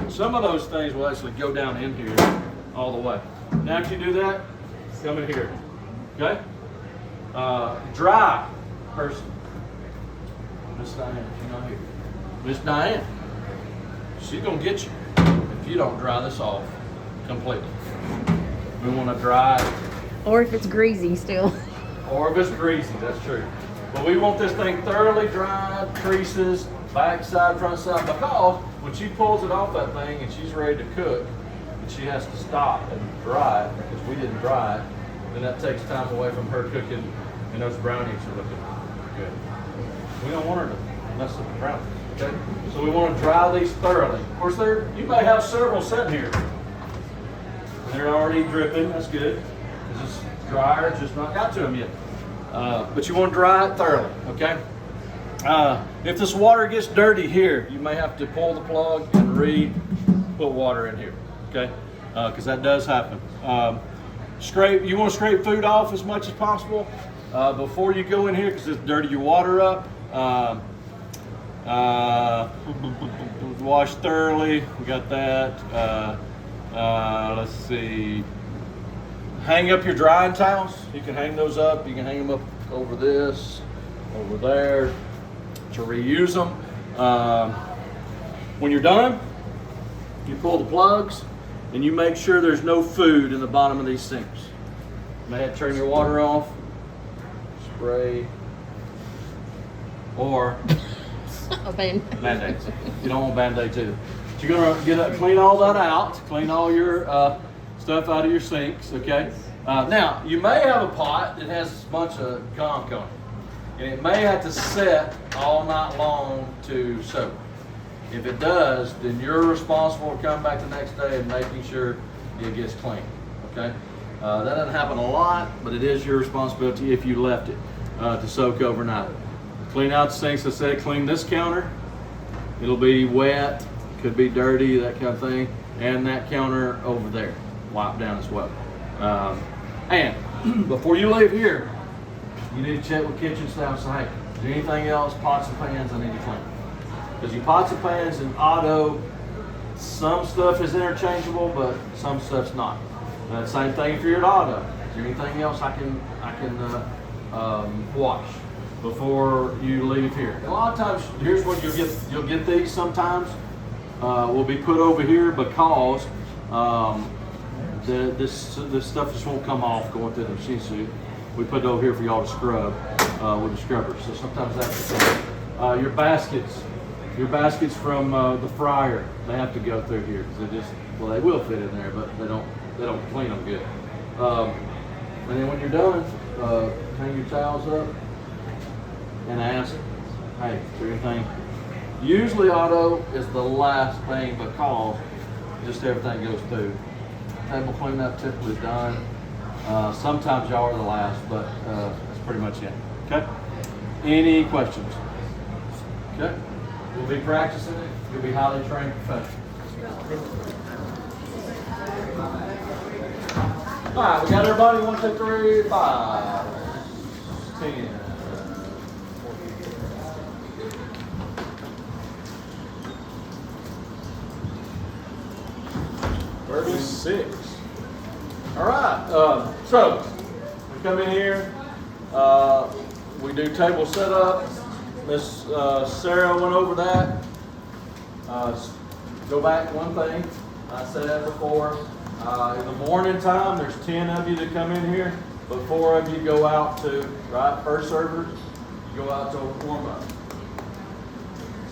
Some of those things will actually go down in here all the way. Now after you do that, come in here. Okay? Dry person. Miss Diane, she's not here. Miss Diane, she's gonna get you if you don't dry this off completely. We want to dry it. Or if it's greasy still. Or if it's greasy, that's true. But we want this thing thoroughly dried, creases, backside, front side, because when she pulls it off that thing and she's ready to cook, and she has to stop and dry it because we didn't dry it, then that takes time away from her cooking, and those brownies are looking good. We don't want her to mess up the brownies, okay? So we want to dry these thoroughly. Of course, you may have several sitting here. They're already dripping, that's good. It's just drier, it's just not got to them yet. But you want to dry it thoroughly, okay? If this water gets dirty here, you may have to pull the plug and put water in here, okay? Because that does happen. You want to scrape food off as much as possible before you go in here because it's dirty your water up. Wash thoroughly, we got that. Let's see. Hang up your drying towels. You can hang those up. You can hang them up over this, over there, to reuse them. When you're done, you pull the plugs and you make sure there's no food in the bottom of these sinks. You may have to turn your water off, spray, or Band-Aids. You don't want Band-Aids either. But you're gonna clean all that out, clean all your stuff out of your sinks, okay? Now, you may have a pot that has a bunch of gunk on it, and it may have to set all night long to soak. If it does, then you're responsible to come back the next day and making sure it gets clean, okay? That doesn't happen a lot, but it is your responsibility if you left it to soak overnight. Clean out the sinks, I said, clean this counter. It'll be wet, could be dirty, that kind of thing, and that counter over there, wipe down as well. And before you leave here, you need to check with kitchen staff and say, hey, is there anything else, pots and pans I need to clean? Because your pots and pans in auto, some stuff is interchangeable, but some stuff's not. Same thing if you're at auto. Is there anything else I can wash before you leave here? And a lot of times, here's what you'll get these sometimes. will be put over here because this stuff just won't come off going through the machine suit. We put it over here for y'all to scrub with the scrubber. So sometimes that's the thing. Your baskets from the fryer, they have to go through here because they will fit in there, but they don't clean them good. And then when you're done, hang your towels up and ask, hey, is there anything? Usually auto is the last thing because just everything goes through. Table cleanup typically done. Sometimes y'all are the last, but that's pretty much it. Okay? Any questions? Okay? We'll be practicing it. You'll be highly trained professionals. All right, we got everybody. 1, 2, 3, 5, 10. 36. All right. So we come in here. We do table setup. Miss Sarah went over that. Go back one thing. I said that before. In the morning time, there's 10 of you that come in here, but 4 of you go out to, first servers, you go out to warm up.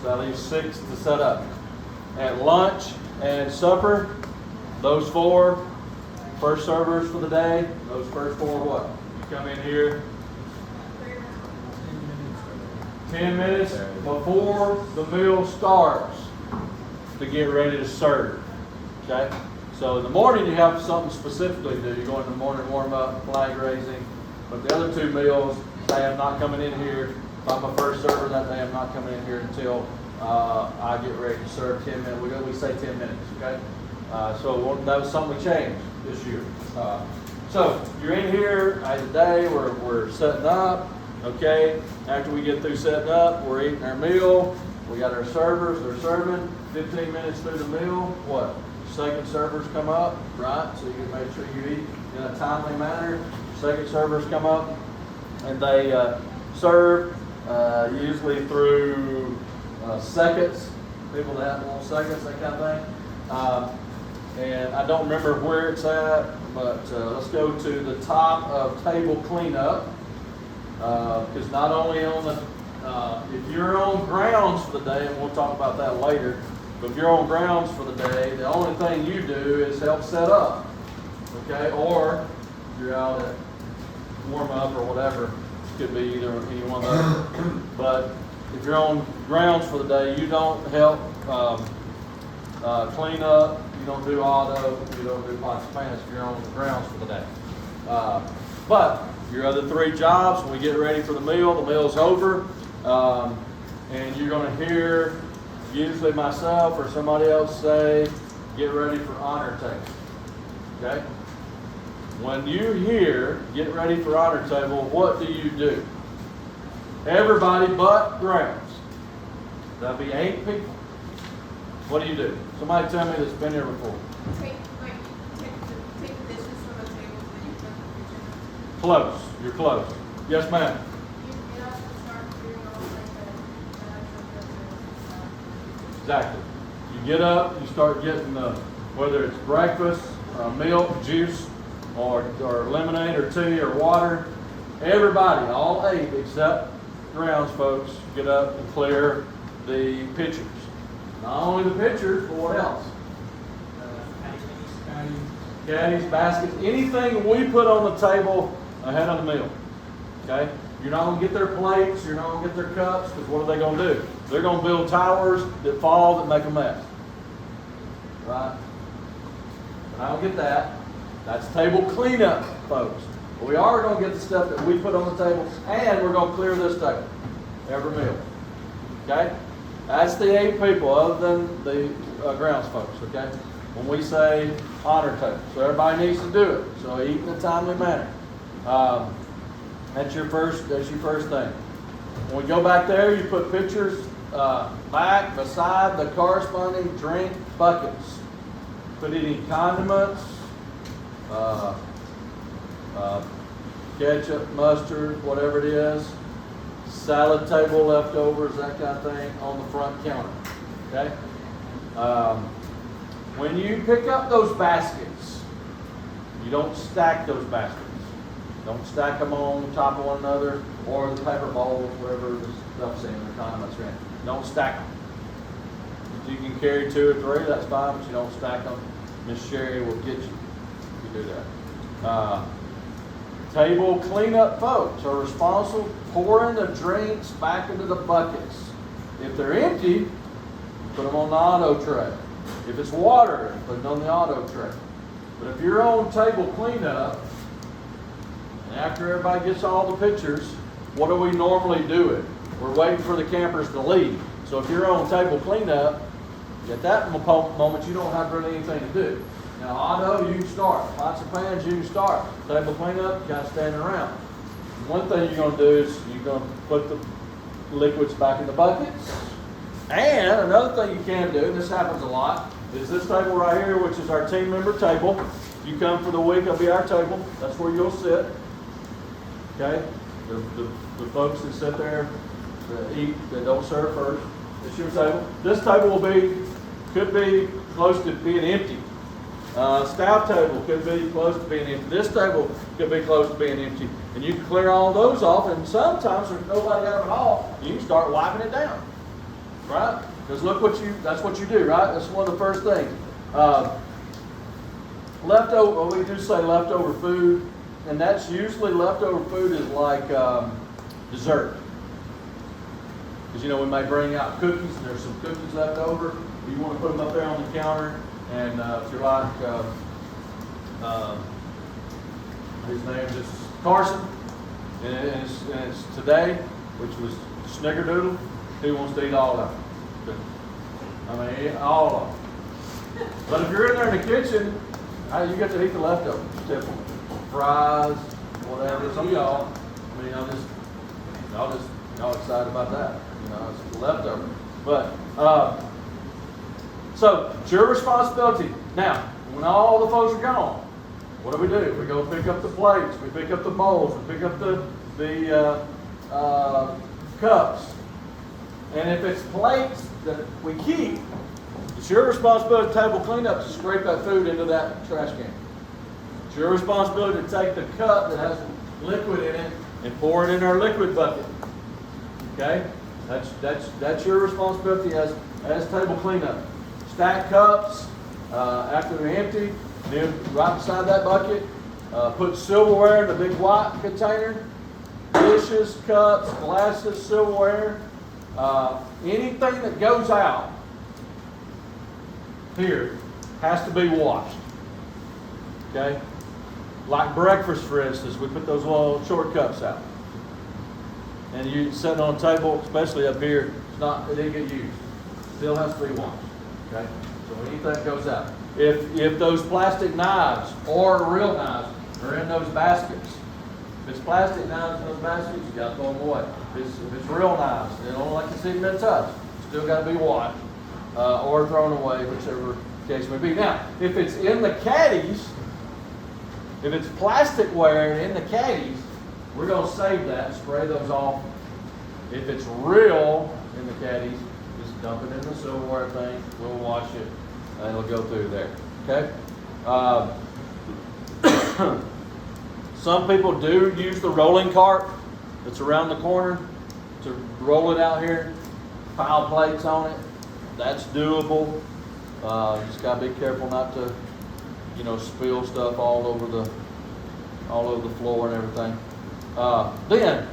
So that leaves 6 to set up. At lunch and supper, those 4 first servers for the day, those first 4 what? You come in here 10 minutes before the meal starts to get ready to serve. Okay? So in the morning you have something specifically to do. You go in the morning warm up, flag raising. But the other 2 meals, say I'm not coming in here. If I'm a first server that day, I'm not coming in here until I get ready to serve 10 minutes. We say 10 minutes, okay? So that was something we changed this year. So you're in here today, we're setting up, okay? After we get through setting up, we're eating our meal. We got our servers, they're serving. 15 minutes through the meal, what? Second servers come up, right? So you can make sure you eat in a timely manner. Second servers come up and they serve usually through seconds. People that have little seconds, that kind of thing. And I don't remember where it's at, but let's go to the top of table cleanup. Because not only on the, if you're on grounds for the day, and we'll talk about that later, but if you're on grounds for the day, the only thing you do is help set up. Okay? Or if you're out at warm up or whatever, it could be either any one of those. But if you're on grounds for the day, you don't help clean up, you don't do auto, you don't do pot Spanish if you're on the grounds for the day. But your other 3 jobs, when we get ready for the meal's over, and you're going to hear usually myself or somebody else say, get ready for honor table. Okay? When you hear, get ready for honor table, what do you do? Everybody but grounds. That'll be 8 people. What do you do? Somebody tell me that's been here before. Take the dishes from the table when you come to the kitchen. Close. You're close. Yes, ma'am. You get up and start doing all Exactly. You get up, you start getting whether it's breakfast, milk, juice, or lemonade or tea or water. Everybody, all 8 except grounds folks, get up and clear the pitchers. Not only the pitchers, but what else? Caddies, baskets, anything we put on the table ahead of the meal. Okay? You're not going to get their plates, you're not going to get their cups, because what are they going to do? They're going to build towers that fall that make a mess. Right? And I don't get that. That's table cleanup, folks. But we are going to get the stuff that we put on the table, and we're going to clear this table every meal. Okay? That's the 8 people, other than the grounds folks, okay? When we say honor table, so everybody needs to do it. So eat in a timely manner. That's your first thing. When we go back there, you put pitchers back beside the corresponding drink buckets. Put any condiments, ketchup, mustard, whatever it is, salad table leftovers, that kind of thing, on the front counter. Okay? When you pick up those baskets, you don't stack those baskets. Don't stack them on top of one another or the paper bowls, wherever the stuff's in, the condiments are in. Don't stack them. If you can carry 2 or 3, that's fine, but you don't stack them. Miss Sherry will get you if you do that. Table cleanup folks are responsible for pouring the drinks back into the buckets. If they're empty, put them on the auto tray. If it's water, put it on the auto tray. But if you're on table cleanup, and after everybody gets all the pictures, what are we normally doing? We're waiting for the campers to leave. So if you're on table cleanup, at that moment you don't have really anything to do. Now auto, you can start. Pots and pans, you can start. Table cleanup, you got to stand around. One thing you're going to do is you're going to put the liquids back in the buckets. And another thing you can do, and this happens a lot, is this table right here, which is our team member table. If you come for the week, it'll be our table. That's where you'll sit. Okay? The folks that sit there that eat, that don't serve first, it's your table. This table could be close to being empty. Staff table could be close to being empty. This table could be close to being empty. And you can clear all those off, and sometimes there's nobody out at all, you can start wiping it down. Right? Because that's what you do, right? That's one of the first things. Leftover, we do say leftover food, and that's usually leftover food is like dessert. Because we may bring out cookies, and there's some cookies left over. You want to put them up there on the counter, and if you're like, his name is Carson, and it's today, which was Snickerdoodle. Who wants to eat all of them? I mean, all of them. But if you're in there in the kitchen, you get to eat the leftovers. Typical fries, whatever. Some of y'all, I mean, y'all excited about that. It's the leftover. But so it's your responsibility. Now, when all the folks are gone, what do? We go pick up the plates, we pick up the bowls, we pick up the cups. And if it's plates that we keep, it's your responsibility to table cleanup to scrape that food into that trash can. It's your responsibility to take the cup that has liquid in it and pour it in our liquid bucket. Okay? That's your responsibility as table cleanup. Stack cups after they're empty, then right beside that bucket, put silverware in the big white container, dishes, cups, glasses, silverware. Anything that goes out here has to be washed. Okay? Like breakfast, for instance, we put those little short cups out. And you sit on a table, especially up here, it didn't get used. Still has to be washed. Okay? So anything goes out. If those plastic knives or real knives are in those baskets, if it's plastic knives in those baskets, you got to throw them away. If it's real knives, they don't like to see them in touch. Still got to be washed or thrown away, whichever case may be. Now, if it's in the caddies, if it's plasticware in the caddies, we're going to save that and spray those off. If it's real in the caddies, just dump it in the silverware thing. We'll wash it, and it'll go through there. Okay. Some people do use the rolling cart that's around the corner to roll it out here, pile plates on it. That's doable. Just gotta be careful not to, spill stuff all over the floor and everything. Then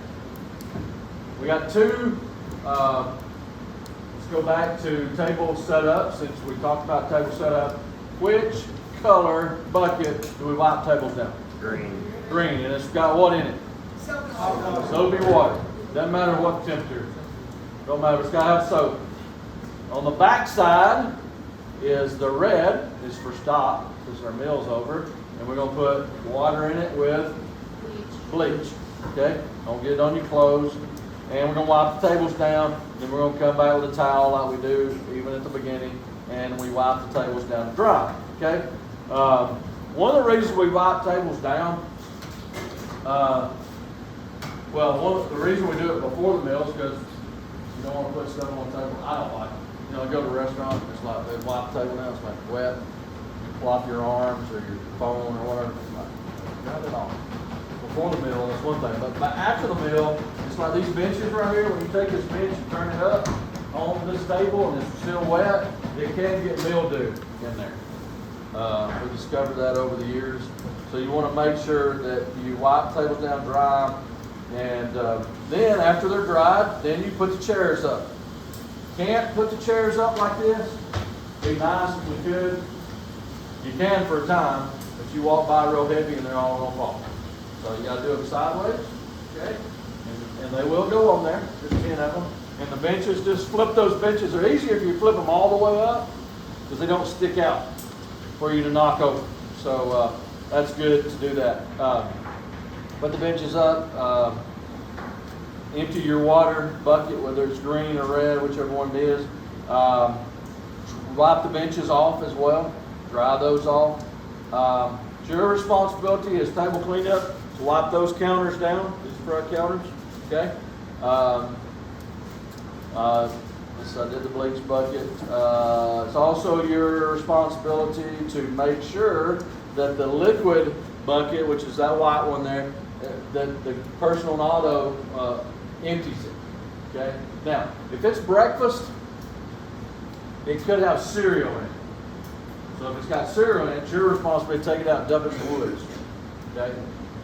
we got two. Let's go back to table setup. Since we talked about table setup, which color bucket do we wipe tables down? Green. Green, and it's got what in it? Soapy water. Doesn't matter what the temperature. Don't matter. It's got to have soap. On the back side is the red, is for stop, because our meal's over, and we're going to put water in it with bleach. Okay? Don't get it on your clothes. And we're going to wipe the tables down. Then we're going to come back with a towel like we do even at the beginning, and we wipe the tables down to dry. Okay? One of the reasons we wipe tables down, the reason we do it before the meal is because you don't want to put stuff on the table. I don't like it. You know, I go to a restaurant, it's like, they wipe the table now, it's like wet. You flop your arms or your phone or whatever, it's like, grab it off. Before the meal, that's one thing, but after the meal, it's like these benches right here, when you take this bench and turn it up on this table and it's still wet, it can get mildew in there. We discovered that over the years. So you want to make sure that you wipe tables down dry, and then after they're dried, then you put the chairs up. Can't put the chairs up like this. Be nice if we could. You can for a time, but you walk by real heavy and they're all gonna fall. So you gotta do them sideways, okay? And they will go on there. There's 10 of them. And the benches, just flip those benches. They're easier if you flip them all the way up because they don't stick out for you to knock over. So that's good to do that. Put the benches up. Empty your water bucket, whether it's green or red, whichever one it is. Wipe the benches off as well. Dry those off. It's your responsibility as table cleanup to wipe those counters down, these front counters. Okay. So I did the bleach bucket. It's also your responsibility to make sure that the liquid bucket, which is that white one there, that the personal and auto empties it. Okay. Now, if it's breakfast, it could have cereal in it. So if it's got cereal in it, it's your responsibility to take it out and dump it in the woods. Okay.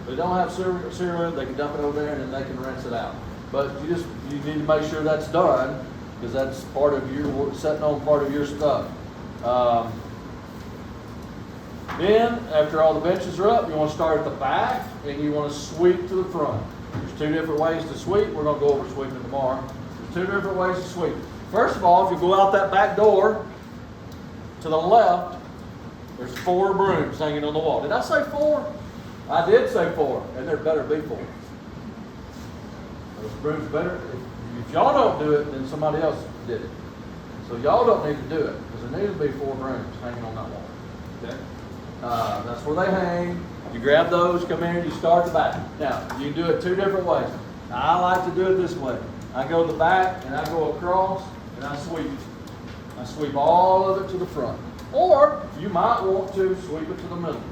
If they don't have cereal in it, they can dump it over there and then they can rinse it out. But you need to make sure that's done because that's part of your setting on part of your stuff. Then, after all the benches are up, you want to start at the back and you want to sweep to the front. There's two different ways to sweep. We're going to go over sweeping tomorrow. There's two different ways to sweep. First of all, if you go out that back door to the left, there's 4 brooms hanging on the wall. Did I say 4? I did say 4, and there better be 4. Those brooms better. If y'all don't do it, then somebody else did it. So y'all don't need to do it because there needs to be 4 brooms hanging on that wall. Okay. That's where they hang. You grab those, come in, you start the back. Now, you can do it 2 different ways. I like to do it this way. I go to the back and I go across and I sweep. I sweep all of it to the front. Or you might want to sweep it to the middle.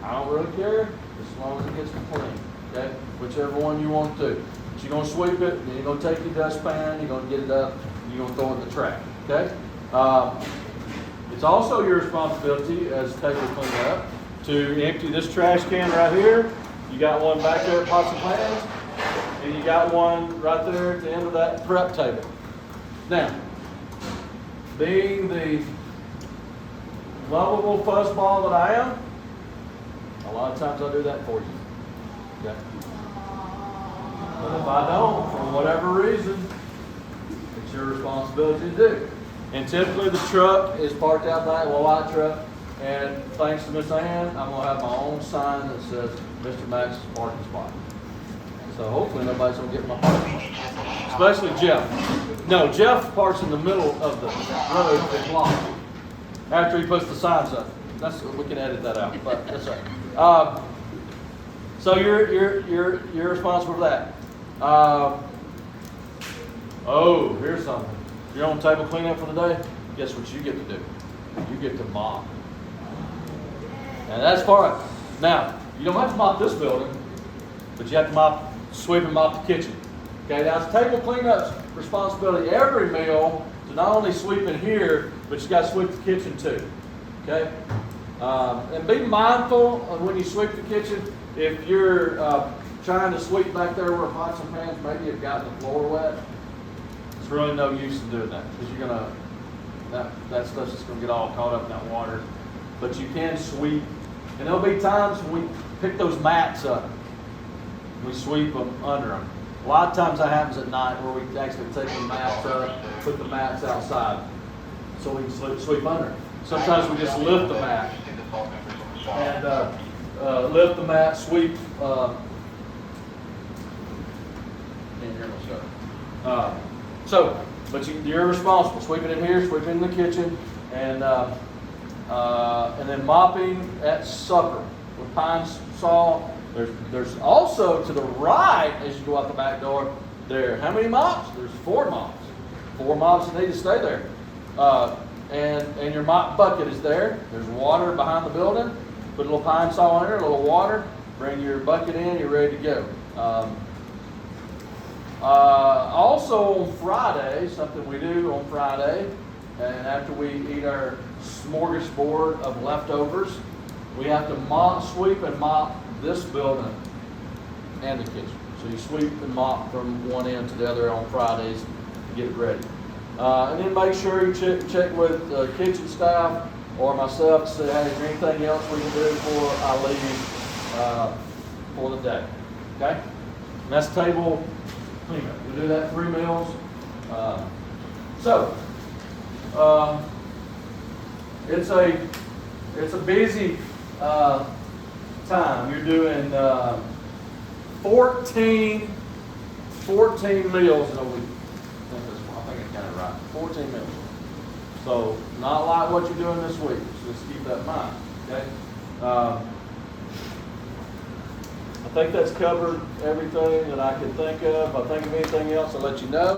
I don't really care as long as it gets clean. Okay? Whichever one you want to do. But you're going to sweep it, and then you're going to take your dustpan, you're going to get it up, and you're going to throw it in the trash. Okay? It's also your responsibility as table cleanup to empty this trash can right here. You got one back there at pots and pans, and you got one right there at the end of that prep table. Now, being the lovable fuzzball that I am, a lot of times I do that for you. Okay? But if I don't, for whatever reason, it's your responsibility to do. And typically the truck is parked out back, a white truck, and thanks to Miss Ann, I'm going to have my own sign that says Mr. Max's parking spot. So hopefully nobody's going to get in my parking spot. Especially Jeff. No, Jeff parks in the middle of the road that's blocked after he puts the signs up. We can edit that out, but that's right. So you're responsible for that. Oh, here's something. You're on table cleanup for the day. Guess what you get to do? You get to mop. And that's part. Now, you don't have to mop this building, but you have to sweep and mop the kitchen. Okay, now it's table cleanup's responsibility every meal to not only sweep in here, but you got to sweep the kitchen too. Okay, and be mindful of when you sweep the kitchen. If you're trying to sweep back there where pots and pans maybe have gotten the floor wet, it's really no use in doing that because you're gonna that stuff's just gonna get all caught up in that water. But you can sweep, and there'll be times when we pick those mats up. We sweep them under them. A lot of times that happens at night where we actually take the mats up, put the mats outside, so we can sweep under it. Sometimes we just lift the mat and lift the mat, sweep. Can't hear myself. But you're responsible. Sweeping in here, sweeping in the kitchen, and then mopping at supper with pine saw. There's also to the right as you go out the back door there. How many mops? There's 4 mops. 4 mops that need to stay there. And your mop bucket is there. There's water behind the building. Put a little pine saw in there, a little water. Bring your bucket in, you're ready to go. Also on Friday, something we do on Friday, and after we eat our smorgasbord of leftovers, we have to sweep and mop this building and the kitchen. So you sweep and mop from one end to the other on Fridays to get it ready. And then make sure you check with the kitchen staff or myself to say, hey, is there anything else we can do before I leave for the day? Okay? And that's table cleanup. We do that 3 meals. It's a busy time. You're doing 14 meals in a week. I think I got it right. 14 meals. So not like what you're doing this week. So just keep that in mind. Okay. I think that's covered everything that I can think of. If I think of anything else, I'll let you know.